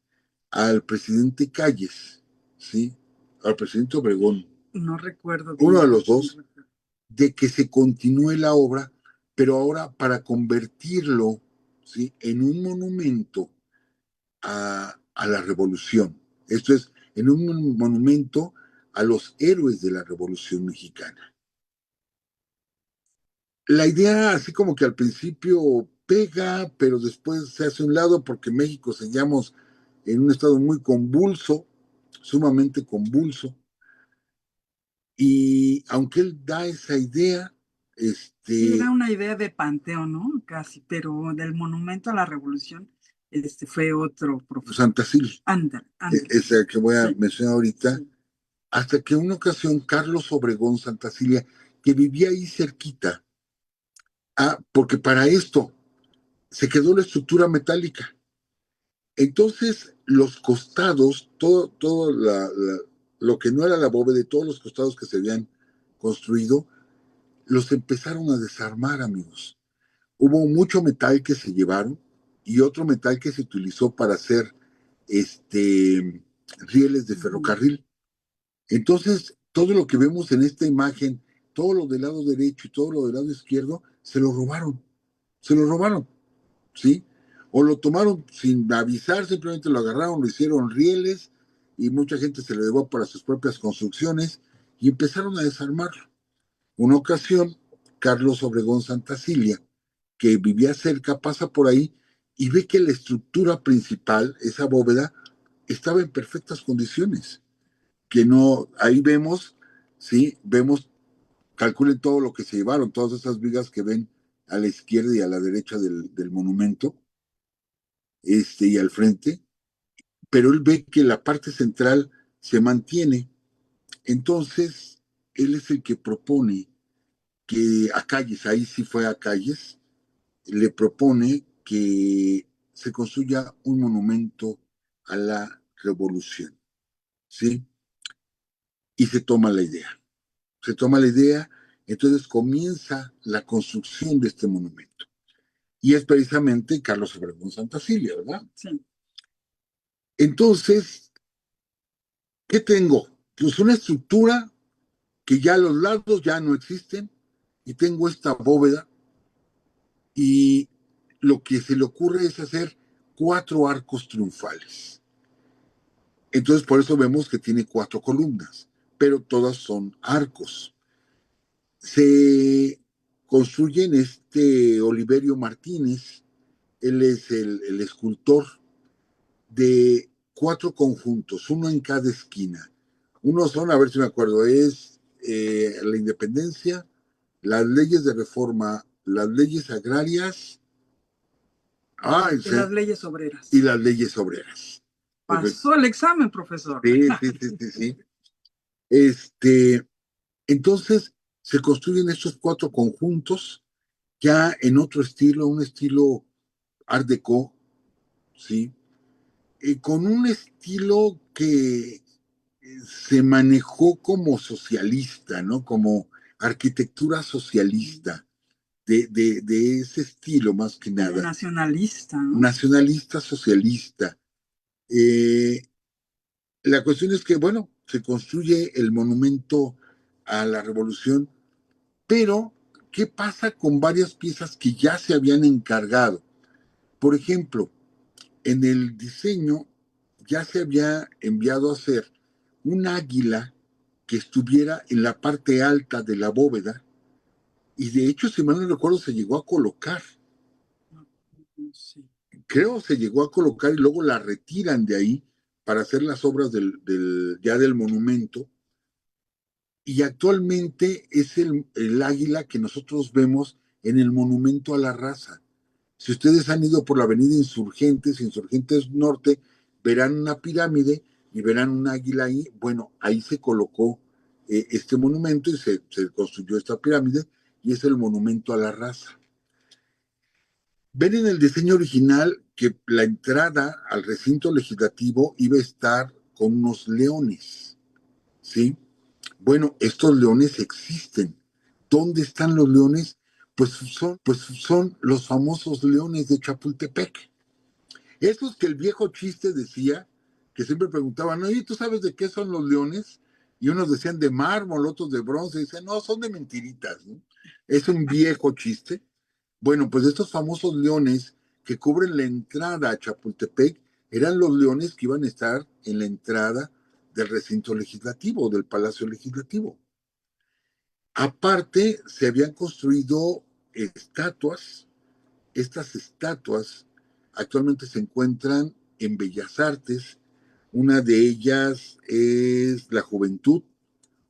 al presidente Calles, ¿sí? Al presidente Obregón, No recuerdo uno de bien. los No dos, recuerdo. de que se continúe la obra, pero ahora para convertirlo, ¿sí?, en un monumento a la revolución. Esto es, en un monumento a los héroes de la Revolución Mexicana. La idea, así como que al principio pega, pero después se hace a un lado porque México seguíamos en un estado muy convulso, sumamente convulso, y aunque él da esa idea, Sí, era una idea de panteón, ¿no? Casi, pero del monumento a la revolución, fue otro profesor. Santa Sil, Ándale, ándale. esa que voy a Sí, mencionar ahorita, sí. hasta que en una ocasión Carlos Obregón Santa Cilia, que vivía ahí cerquita, porque para esto se quedó la estructura metálica. Entonces, los costados, todo lo que no era la bóveda, de todos los costados que se habían construido, los empezaron a desarmar, amigos. Hubo mucho metal que se llevaron y otro metal que se utilizó para hacer rieles de Ujú. ferrocarril. Entonces, todo lo que vemos en esta imagen, todo lo del lado derecho y todo lo del lado izquierdo, se lo robaron, ¿sí? O lo tomaron sin avisar, simplemente lo agarraron, lo hicieron rieles y mucha gente se lo llevó para sus propias construcciones y empezaron a desarmarlo. Una ocasión, Carlos Obregón Santacilia, que vivía cerca, pasa por ahí y ve que la estructura principal, esa bóveda, estaba en perfectas condiciones. Que no, ahí vemos, sí, vemos, calculen todo lo que se llevaron, todas esas vigas que ven a la izquierda y a la derecha del monumento, y al frente, pero él ve que la parte central se mantiene. Entonces, él es el que propone que a Calles, ahí sí fue a Calles, le propone que se construya un monumento a la revolución, ¿sí? Y se toma la idea. Se toma la idea, entonces comienza la construcción de este monumento. Y es precisamente Carlos Obregón Santa Cilia, ¿verdad? Sí. Entonces, ¿qué tengo? Pues una estructura que ya los lados ya no existen y tengo esta bóveda y lo que se le ocurre es hacer 4 arcos triunfales. Entonces por eso vemos que tiene 4 columnas, pero todas son arcos. Se construye en Oliverio Martínez, él es el escultor de 4 conjuntos, uno en cada esquina. Uno son, a ver si me acuerdo, es la independencia, las leyes de reforma, las leyes agrarias, Y las leyes y obreras. las leyes obreras. Pasó el examen, profesor. Sí, sí, sí, sí, sí. Este, entonces se construyen estos 4 conjuntos ya en otro estilo, un estilo Art Deco, ¿sí? Con un estilo que se manejó como socialista, ¿no? Como arquitectura socialista, de ese estilo más que Como nada, nacionalista, ¿no? nacionalista socialista. Eh, la cuestión es que, bueno, se construye el monumento a la revolución, pero ¿qué pasa con varias piezas que ya se habían encargado? Por ejemplo, en el diseño ya se había enviado a hacer un águila que estuviera en la parte alta de la bóveda y de hecho, si mal no recuerdo, se llegó a colocar. No, no sé. Creo se llegó a colocar y luego la retiran de ahí para hacer las obras ya del monumento y actualmente es el águila que nosotros vemos en el Monumento a la Raza. Si ustedes han ido por la avenida Insurgentes, Insurgentes Norte, verán una pirámide y verán un águila ahí. Bueno, ahí se colocó este monumento y se construyó esta pirámide y es el Monumento a la Raza. Ven en el diseño original que la entrada al recinto legislativo iba a estar con unos leones, ¿sí? Bueno, estos leones existen. ¿Dónde están los leones? Pues son los famosos leones de Chapultepec. Esos que el viejo chiste decía, que siempre preguntaban, oye, ¿tú sabes de qué son los leones? Y unos decían de mármol, otros de bronce, y dicen, no, son de mentiritas, ¿no? Es un viejo chiste. Bueno, pues estos famosos leones que cubren la entrada a Chapultepec eran los leones que iban a estar en la entrada del recinto legislativo, del Palacio Legislativo. Aparte, se habían construido estatuas. Estas estatuas actualmente se encuentran en Bellas Artes. Una de ellas es la juventud,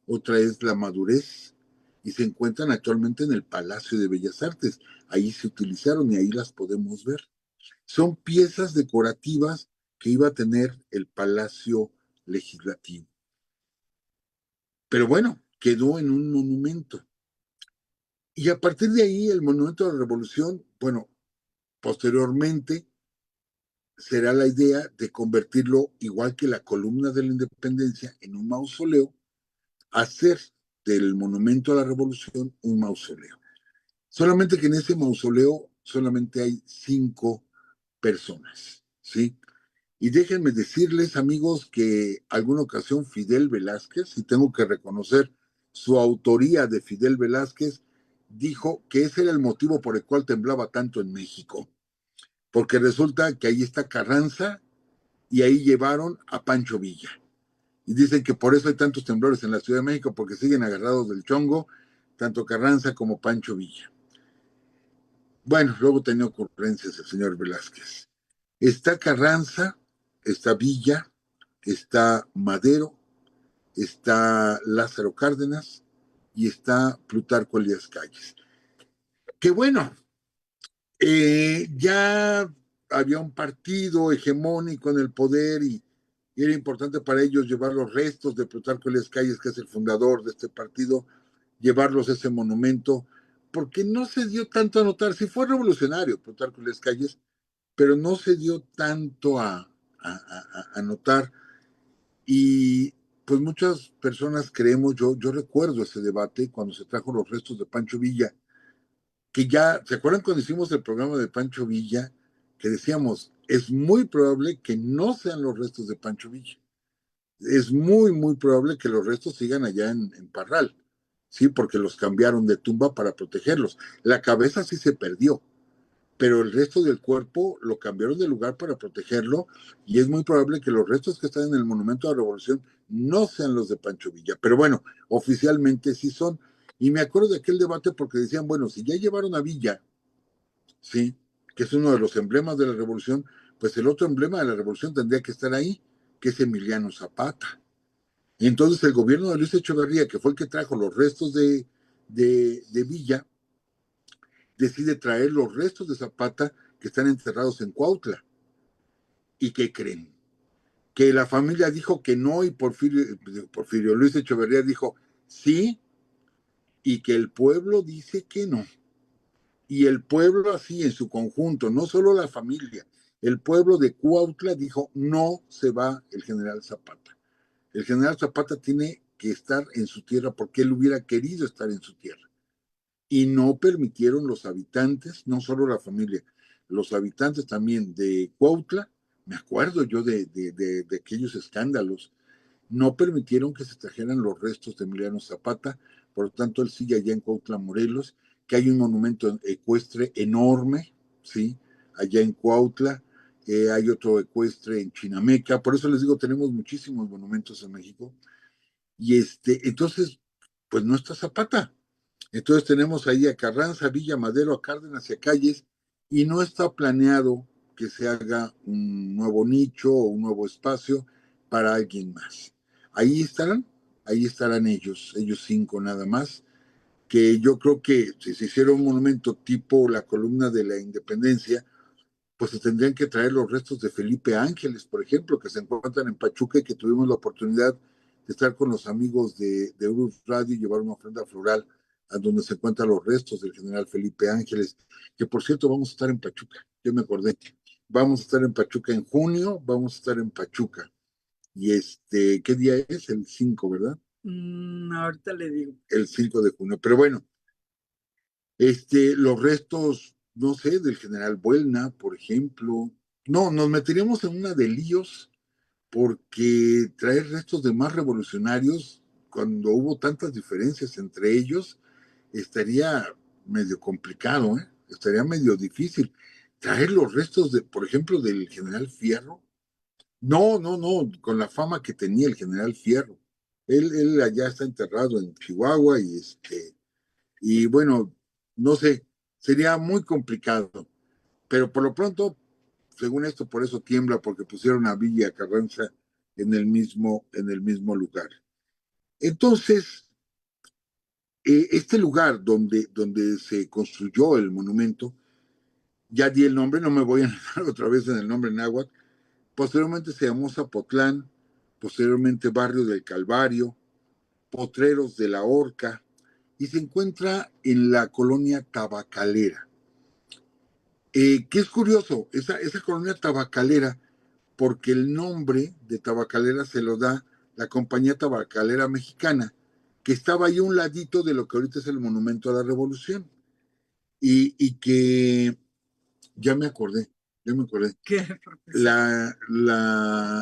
otra es la madurez, y se encuentran actualmente en el Palacio de Bellas Artes. Ahí se utilizaron y ahí las podemos ver. Son piezas decorativas que iba a tener el Palacio Legislativo. Pero bueno, quedó en un monumento. Y a partir de ahí, el Monumento de la Revolución, bueno, posteriormente será la idea de convertirlo, igual que la columna de la Independencia, en un mausoleo, hacer del Monumento a la Revolución un mausoleo. Solamente que en ese mausoleo solamente hay 5 personas, ¿sí? Y déjenme decirles, amigos, que alguna ocasión Fidel Velázquez, y tengo que reconocer su autoría de Fidel Velázquez, dijo que ese era el motivo por el cual temblaba tanto en México, porque resulta que ahí está Carranza y ahí llevaron a Pancho Villa. Y dicen que por eso hay tantos temblores en la Ciudad de México, porque siguen agarrados del chongo, tanto Carranza como Pancho Villa. Bueno, luego tenía ocurrencias el señor Velázquez. Está Carranza, está Villa, está Madero, está Lázaro Cárdenas y está Plutarco Elías Calles. Que bueno, ya había un partido hegemónico en el poder y era importante para ellos llevar los restos de Plutarco Elías Calles, que es el fundador de este partido, llevarlos a ese monumento, porque no se dio tanto a notar. Sí fue revolucionario Plutarco Elías Calles, pero no se dio tanto a notar. Y pues muchas personas creemos, yo recuerdo ese debate cuando se trajo los restos de Pancho Villa, que ya, ¿se acuerdan cuando hicimos el programa de Pancho Villa? Que decíamos, es muy probable que no sean los restos de Pancho Villa. Es muy, muy probable que los restos sigan allá en Parral, ¿sí? Porque los cambiaron de tumba para protegerlos. La cabeza sí se perdió, pero el resto del cuerpo lo cambiaron de lugar para protegerlo y es muy probable que los restos que están en el Monumento a la Revolución no sean los de Pancho Villa. Pero bueno, oficialmente sí son. Y me acuerdo de aquel debate porque decían, bueno, si ya llevaron a Villa, ¿sí? Que es uno de los emblemas de la revolución, pues el otro emblema de la revolución tendría que estar ahí, que es Emiliano Zapata. Y entonces el gobierno de Luis Echeverría, que fue el que trajo los restos de Villa, decide traer los restos de Zapata que están enterrados en Cuautla. ¿Y qué creen? Que la familia dijo que no y Porfirio Luis Echeverría dijo sí y que el pueblo dice que no. Y el pueblo así en su conjunto, no solo la familia, el pueblo de Cuautla dijo no se va el general Zapata. El general Zapata tiene que estar en su tierra porque él hubiera querido estar en su tierra. Y no permitieron los habitantes, no solo la familia, los habitantes también de Cuautla, me acuerdo yo de aquellos escándalos, no permitieron que se trajeran los restos de Emiliano Zapata, por lo tanto él sigue allá en Cuautla, Morelos, que hay un monumento ecuestre enorme, ¿sí? Allá en Cuautla, hay otro ecuestre en Chinameca, por eso les digo, tenemos muchísimos monumentos en México, y entonces, pues no está Zapata. Entonces tenemos ahí a Carranza, Villa, Madero, a Cárdenas y a Calles, y no está planeado que se haga un nuevo nicho o un nuevo espacio para alguien más. Ahí estarán, ahí estarán ellos 5 nada más, que yo creo que si se hiciera un monumento tipo la columna de la Independencia, pues se tendrían que traer los restos de Felipe Ángeles, por ejemplo, que se encuentran en Pachuca y que tuvimos la oportunidad de estar con los amigos de Urus Radio y llevar una ofrenda floral a donde se encuentran los restos del general Felipe Ángeles, que por cierto vamos a estar en Pachuca, yo me acordé, vamos a estar en Pachuca en junio, vamos a estar en Pachuca. Y ¿qué día es? El 5, ¿verdad? Ahorita le digo. El 5 de junio. Pero bueno, los restos, no sé, del general Buelna, por ejemplo. No, nos meteríamos en una de líos porque traer restos de más revolucionarios, cuando hubo tantas diferencias entre ellos, estaría medio complicado, ¿eh? Estaría medio difícil. Traer los restos de, por ejemplo, del general Fierro. No, no, no, con la fama que tenía el general Fierro. Él allá está enterrado en Chihuahua y bueno, no sé, sería muy complicado. Pero por lo pronto, según esto, por eso tiembla, porque pusieron a Villa Carranza en el mismo lugar. Entonces, este lugar donde se construyó el monumento, ya di el nombre, no me voy a entrar otra vez en el nombre náhuatl, posteriormente se llamó Zapotlán, posteriormente Barrio del Calvario, Potreros de la Horca, y se encuentra en la colonia tabacalera. Que es curioso, esa colonia tabacalera, porque el nombre de tabacalera se lo da la compañía tabacalera mexicana, que estaba ahí un ladito de lo que ahorita es el Monumento a la Revolución. Y que ya me acordé, ¿Qué, profesor?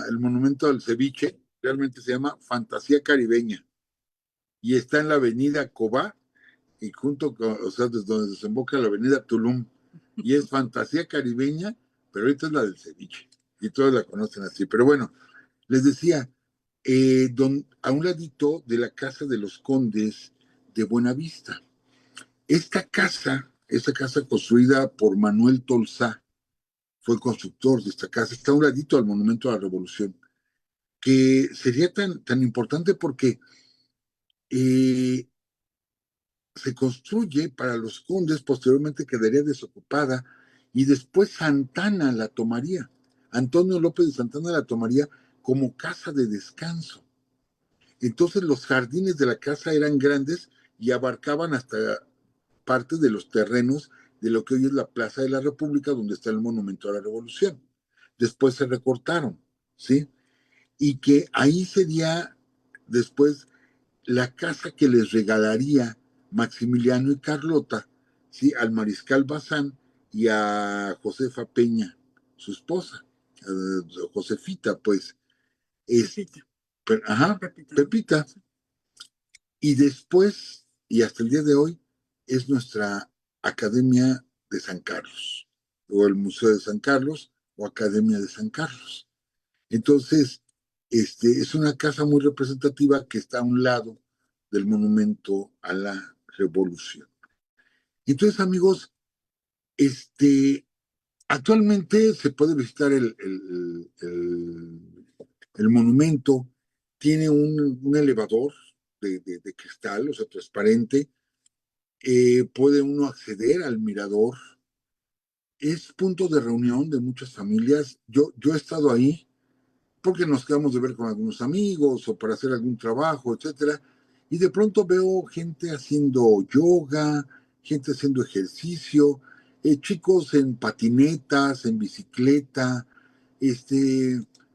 el monumento al ceviche realmente se llama Fantasía Caribeña y está en la avenida Cobá y junto con, o sea, desde donde desemboca la avenida Tulum. Y es Fantasía Caribeña, pero ahorita es la del ceviche. Y todos la conocen así. Pero bueno, les decía, a un ladito de la casa de los condes de Buenavista. Esta casa construida por Manuel Tolsá, fue el constructor de esta casa, está a un ladito al Monumento a la Revolución, que sería tan importante porque eh, se construye para los condes, posteriormente quedaría desocupada y después Santana la tomaría. Antonio López de Santana la tomaría como casa de descanso. Entonces los jardines de la casa eran grandes y abarcaban hasta parte de los terrenos de lo que hoy es la Plaza de la República, donde está el Monumento a la Revolución. Después se recortaron, ¿sí? Y que ahí sería después la casa que les regalaría Maximiliano y Carlota, ¿sí? Al mariscal Bazán y a Josefa Peña, su esposa, Josefita, pues, es, Pepita. ajá, Pepita. Pepita. Y después, y hasta el día de hoy, es nuestra Academia de San Carlos, o el Museo de San Carlos, o Academia de San Carlos. Entonces, es una casa muy representativa que está a un lado del Monumento a la Revolución. Entonces, amigos, actualmente se puede visitar el monumento, tiene un elevador de cristal, o sea, transparente, puede uno acceder al mirador, es punto de reunión de muchas familias. Yo he estado ahí, porque nos quedamos de ver con algunos amigos o para hacer algún trabajo, etcétera. Y de pronto veo gente haciendo yoga, gente haciendo ejercicio, chicos en patinetas, en bicicleta,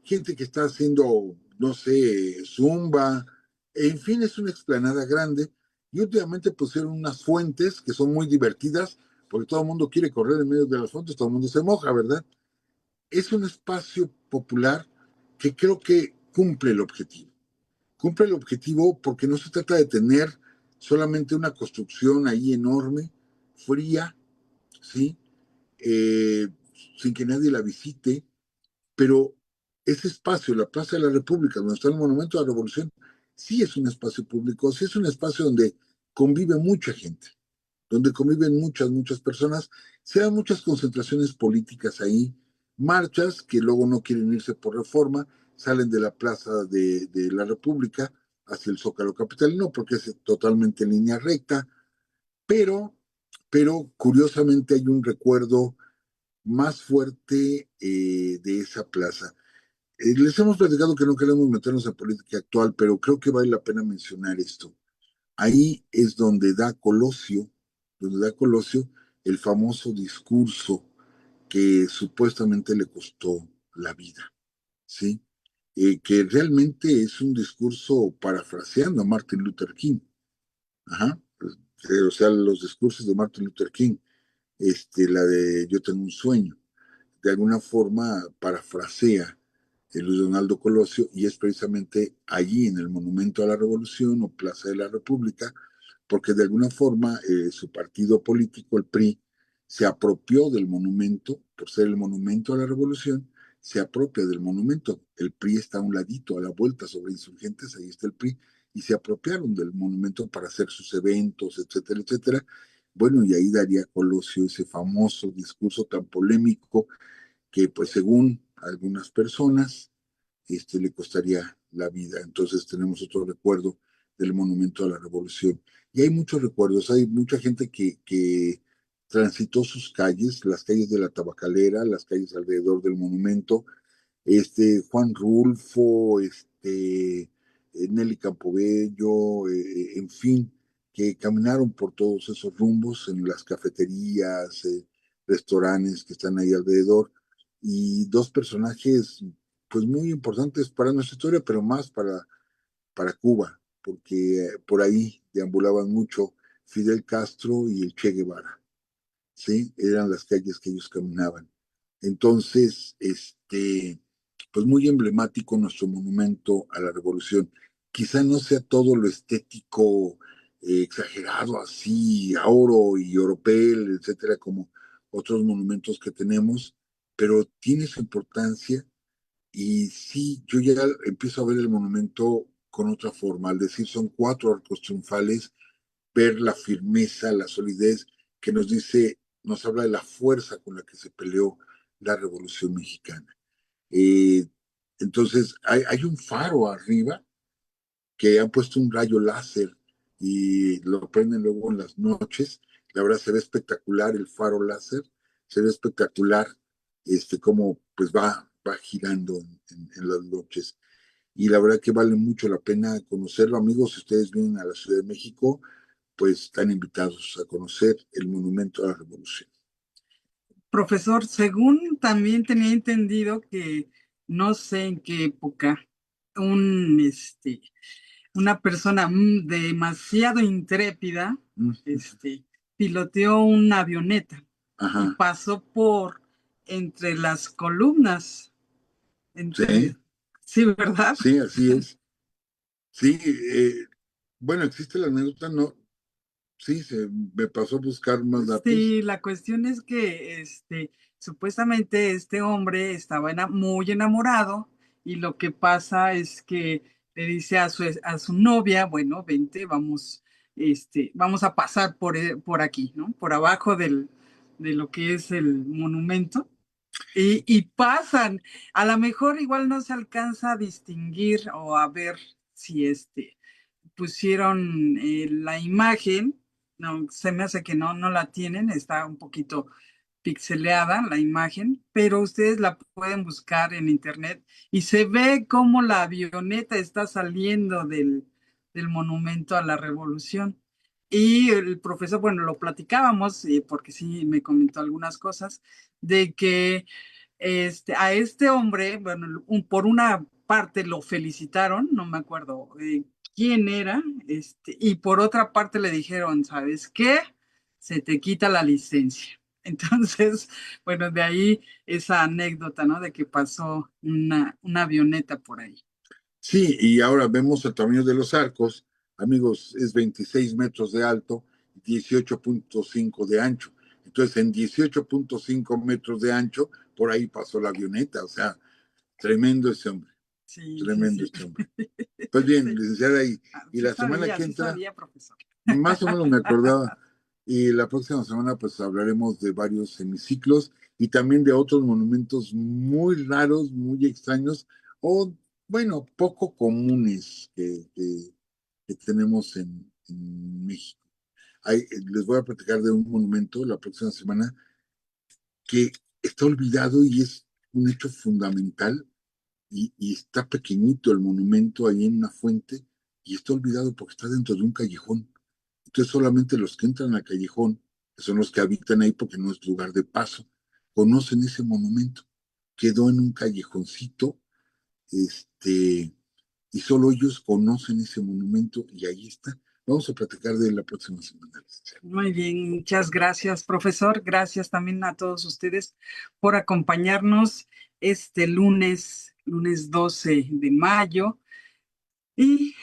gente que está haciendo, no sé, zumba. En fin, es una explanada grande. Y últimamente pusieron unas fuentes que son muy divertidas, porque todo el mundo quiere correr en medio de las fuentes, todo el mundo se moja, ¿verdad? Es un espacio popular que creo que cumple el objetivo. Cumple el objetivo porque no se trata de tener solamente una construcción ahí enorme, fría, ¿sí? Eh, sin que nadie la visite, pero ese espacio, la Plaza de la República, donde está el Monumento a la Revolución, sí es un espacio público, sí es un espacio donde convive mucha gente, donde conviven muchas personas, se dan muchas concentraciones políticas ahí, marchas que luego no quieren irse por reforma, salen de la Plaza de la República hacia el Zócalo capitalino, porque es totalmente en línea recta, pero, pero curiosamente hay un recuerdo más fuerte de esa plaza. Les hemos platicado que no queremos meternos en política actual, pero creo que vale la pena mencionar esto. Ahí es donde da Colosio el famoso discurso que supuestamente le costó la vida, ¿sí? Que realmente es un discurso parafraseando a Martin Luther King. Ajá. O sea, los discursos de Martin Luther King, la de Yo tengo un sueño, de alguna forma parafrasea el Luis Donaldo Colosio y es precisamente allí en el Monumento a la Revolución o Plaza de la República, porque de alguna forma su partido político, el PRI, se apropió del monumento, por ser el monumento a la revolución, se apropia del monumento. El PRI está a un ladito, a la vuelta sobre insurgentes, ahí está el PRI, y se apropiaron del monumento para hacer sus eventos, etcétera, etcétera. Bueno, y ahí daría Colosio ese famoso discurso tan polémico que, pues, según algunas personas, le costaría la vida. Entonces tenemos otro recuerdo del Monumento a la Revolución. Y hay muchos recuerdos, hay mucha gente que transitó sus calles, las calles de la Tabacalera, las calles alrededor del monumento, Juan Rulfo, Nelly Campobello, en fin, que caminaron por todos esos rumbos en las cafeterías, restaurantes que están ahí alrededor, y dos personajes pues muy importantes para nuestra historia, pero más para Cuba, porque por ahí deambulaban mucho Fidel Castro y el Che Guevara. ¿Sí? Eran las calles que ellos caminaban. Entonces, pues muy emblemático nuestro monumento a la revolución. Quizá no sea todo lo estético exagerado así, a oro y oropel, etcétera, como otros monumentos que tenemos, pero tiene su importancia y sí, yo ya empiezo a ver el monumento con otra forma, al decir son cuatro arcos triunfales, ver la firmeza, la solidez que nos dice, nos habla de la fuerza con la que se peleó la Revolución Mexicana. Eh, entonces, hay un faro arriba que han puesto un rayo láser y lo prenden luego en las noches. La verdad se ve espectacular el faro láser, se ve espectacular cómo pues va girando en las noches. Y la verdad que vale mucho la pena conocerlo, amigos. Si ustedes vienen a la Ciudad de México, pues están invitados a conocer el Monumento a la Revolución. Profesor, según también tenía entendido que no sé en qué época un, una persona demasiado intrépida, piloteó una avioneta y Ajá. pasó por entre las columnas, Sí, entre, sí, ¿verdad? sí, así es. Sí, bueno, existe la anécdota, no, sí, me pasó a buscar más datos. Sí, la cuestión es que supuestamente este hombre estaba muy enamorado y lo que pasa es que le dice a su novia, bueno, vente, vamos, vamos a pasar por aquí, ¿no? Por abajo de lo que es el monumento. Y pasan, a lo mejor igual no se alcanza a distinguir o a ver si pusieron la imagen, no, se me hace que no la tienen, está un poquito pixeleada la imagen, pero ustedes la pueden buscar en internet y se ve cómo la avioneta está saliendo del monumento a la revolución. Y el profesor, bueno, lo platicábamos, porque sí me comentó algunas cosas, de que a este hombre, bueno, por una parte lo felicitaron, no me acuerdo quién era, y por otra parte le dijeron, ¿sabes qué? Se te quita la licencia. Entonces, bueno, de ahí esa anécdota, ¿no? De que pasó una avioneta por ahí. Sí, y ahora vemos el tamaño de los arcos, amigos, es 26 metros de alto, 18.5 de ancho. Entonces, en 18.5 metros de ancho, por ahí pasó la avioneta, o sea, tremendo ese hombre, Sí, sí, tremendo sí. este hombre. Pues bien, Sí, licenciada, y la semana que sí entra, sabía, profesor. más o menos me acordaba. Y la próxima semana pues hablaremos de varios hemiciclos y también de otros monumentos muy raros, muy extraños o bueno, poco comunes que tenemos en México. Les voy a platicar de un monumento la próxima semana que está olvidado y es un hecho fundamental y está pequeñito el monumento ahí en una fuente y está olvidado porque está dentro de un callejón. Entonces solamente los que entran al callejón, que son los que habitan ahí porque no es lugar de paso, conocen ese monumento. Quedó en un callejoncito, y solo ellos conocen ese monumento y ahí está. Vamos a platicar de él la próxima semana. Muy bien, muchas gracias, profesor. Gracias también a todos ustedes por acompañarnos este lunes 12 de mayo. Y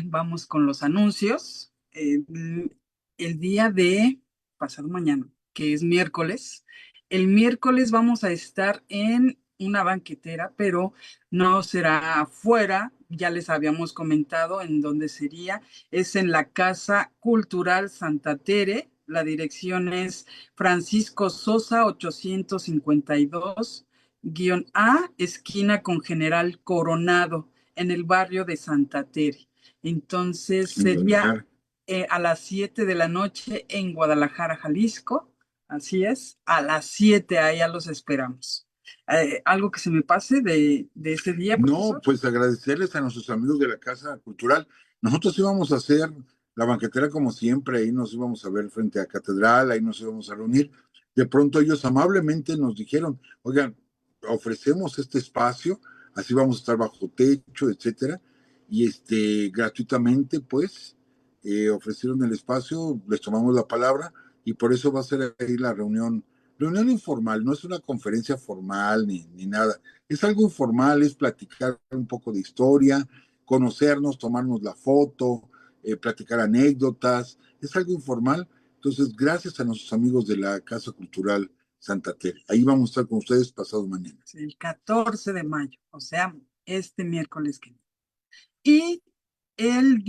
vamos con los anuncios. El día de pasado mañana, que es miércoles, el miércoles vamos a estar en una banquetera, pero no será afuera. Ya les habíamos comentado en dónde sería. Es en la Casa Cultural Santa Tere. La dirección es Francisco Sosa 852-A, esquina con General Coronado en el barrio de Santa Tere. Entonces En sería Guadalajara. a las 7 de la noche en Guadalajara, Jalisco. Así es, a las 7 allá los esperamos. ¿Algo que se me pase de ese día, No, profesor? pues agradecerles a nuestros amigos de la Casa Cultural. Nosotros íbamos a hacer la banquetera como siempre, ahí nos íbamos a ver frente a Catedral, ahí nos íbamos a reunir. De pronto ellos amablemente nos dijeron, oigan, ofrecemos este espacio, así vamos a estar bajo techo, etcétera, y gratuitamente, pues, ofrecieron el espacio, les tomamos la palabra, y por eso va a ser ahí la reunión informal, no es una conferencia formal ni nada, es algo informal, es platicar un poco de historia, conocernos, tomarnos la foto, platicar anécdotas, es algo informal. Entonces, gracias a nuestros amigos de la Casa Cultural Santa Tere. Ahí vamos a estar con ustedes pasado mañana. Sí, el 14 de mayo, o sea, este miércoles que viene. Y el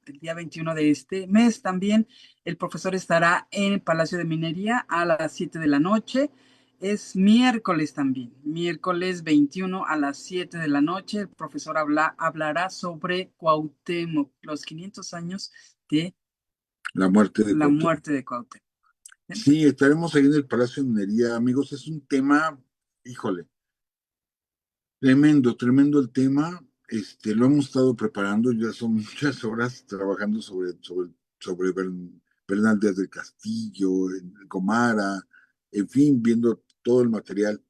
el día 21 de este mes también, el profesor estará en el Palacio de Minería a las 7 de la noche. Es miércoles también, miércoles 21 a las 7 de la noche. El profesor hablará sobre Cuauhtémoc, los 500 años de La muerte de la Cuauhtémoc. muerte de Cuauhtémoc. ¿Sí? Sí, estaremos ahí en el Palacio de Minería, amigos. Es un tema, híjole, tremendo, tremendo el tema. Lo hemos estado preparando, ya son muchas horas trabajando sobre Bernal Díaz del Castillo, Gomara, en fin, viendo todo el material.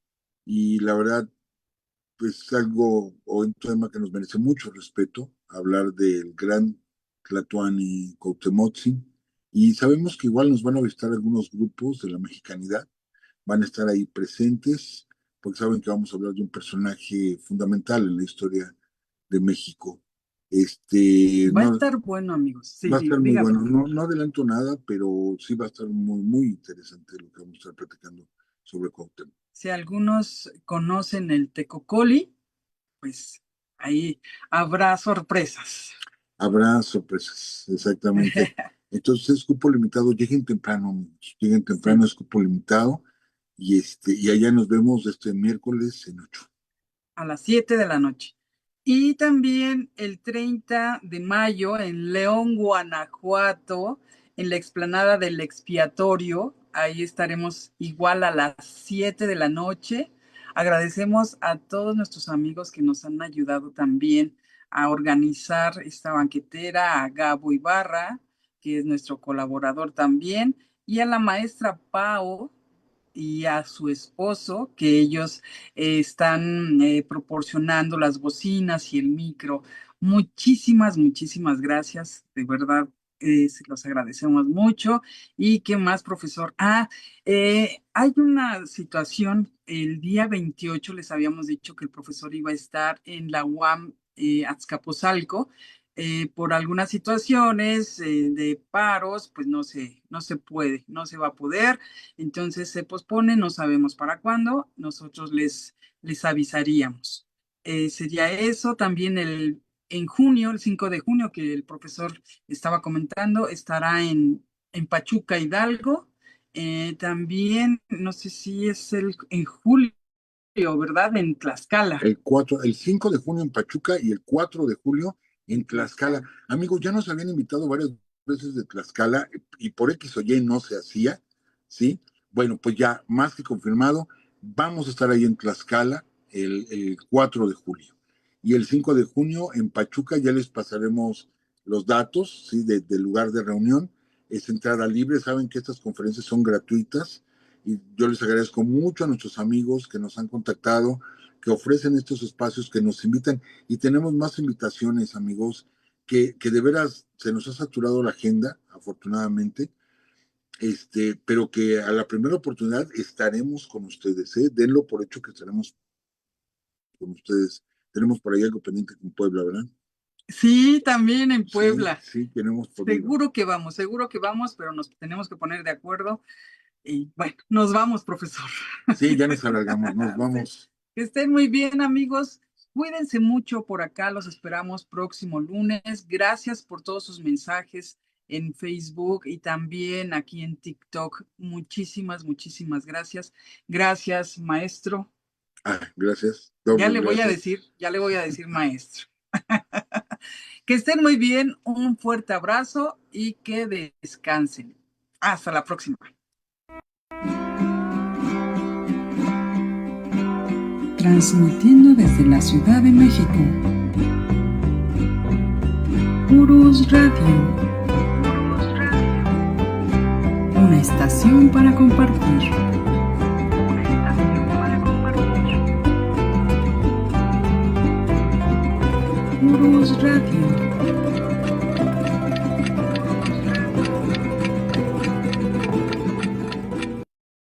Y la verdad, pues es algo o un tema que nos merece mucho respeto, hablar del gran Tlatuani Cuauhtémoc. Y sabemos que igual nos van a visitar algunos grupos de la mexicanidad, van a estar ahí presentes, porque saben que vamos a hablar de un personaje fundamental en la historia de México. Va a No, estar bueno, amigos. Sí, va a estar muy dígame. bueno. No, no adelanto nada, pero sí va a estar muy, muy interesante lo que vamos a estar platicando sobre Cuauhtémoc. Si algunos conocen el Tecocoli, pues ahí habrá sorpresas. Habrá sorpresas, exactamente. Entonces es cupo limitado, lleguen temprano, amigos. Lleguen temprano, Sí, es cupo limitado. Y allá nos vemos este miércoles en 8. a las 7 de la noche. Y también el 30 de mayo en León, Guanajuato, en la explanada del expiatorio. Ahí estaremos igual a las 7 de la noche. Agradecemos a todos nuestros amigos que nos han ayudado también a organizar esta banquetera, a Gabo Ibarra, que es nuestro colaborador también, y a la maestra Pau y a su esposo, que ellos están proporcionando las bocinas y el micro. Muchísimas, muchísimas gracias, de verdad. Se los agradecemos mucho. ¿Y qué más, profesor? Hay una situación, el día 28 les habíamos dicho que el profesor iba a estar en la UAM Azcapotzalco. Por algunas situaciones de paros, pues no se puede, no se va a poder. Entonces se pospone, no sabemos para cuándo, nosotros les avisaríamos. Sería eso, también en junio, el 5 de junio, que el profesor estaba comentando, estará en Pachuca, Hidalgo. También, no sé si es en julio, ¿verdad? En Tlaxcala. El 5 de junio en Pachuca y el 4 de julio en Tlaxcala. Amigos, ya nos habían invitado varias veces de Tlaxcala y por X o Y no se hacía, ¿sí? Bueno, pues ya más que confirmado, vamos a estar ahí en Tlaxcala el 4 de julio. Y el 5 de junio en Pachuca ya les pasaremos los datos, ¿sí? Del lugar de reunión. Es entrada libre, saben que estas conferencias son gratuitas y yo les agradezco mucho a nuestros amigos que nos han contactado, que ofrecen estos espacios, que nos invitan y tenemos más invitaciones, amigos, que de veras se nos ha saturado la agenda, afortunadamente, pero que a la primera oportunidad estaremos con ustedes, ¿eh? Denlo por hecho que estaremos con ustedes. Tenemos por ahí algo pendiente con Puebla, ¿verdad? Sí, también en Sí, Puebla. sí, tenemos podido. Seguro que vamos, pero nos tenemos que poner de acuerdo. Y bueno, nos vamos, profesor. Sí, ya nos alargamos, nos Sí. vamos. Que estén muy bien, amigos. Cuídense mucho por acá. Los esperamos próximo lunes. Gracias por todos sus mensajes en Facebook y también aquí en TikTok. Muchísimas gracias. Gracias, maestro. Ah, gracias. Dobles gracias. Ya le voy a decir, maestro. Que estén muy bien. Un fuerte abrazo y que descansen. Hasta la próxima. Transmitiendo desde la Ciudad de México. Purus Radio. Una estación para compartir. Purus Radio.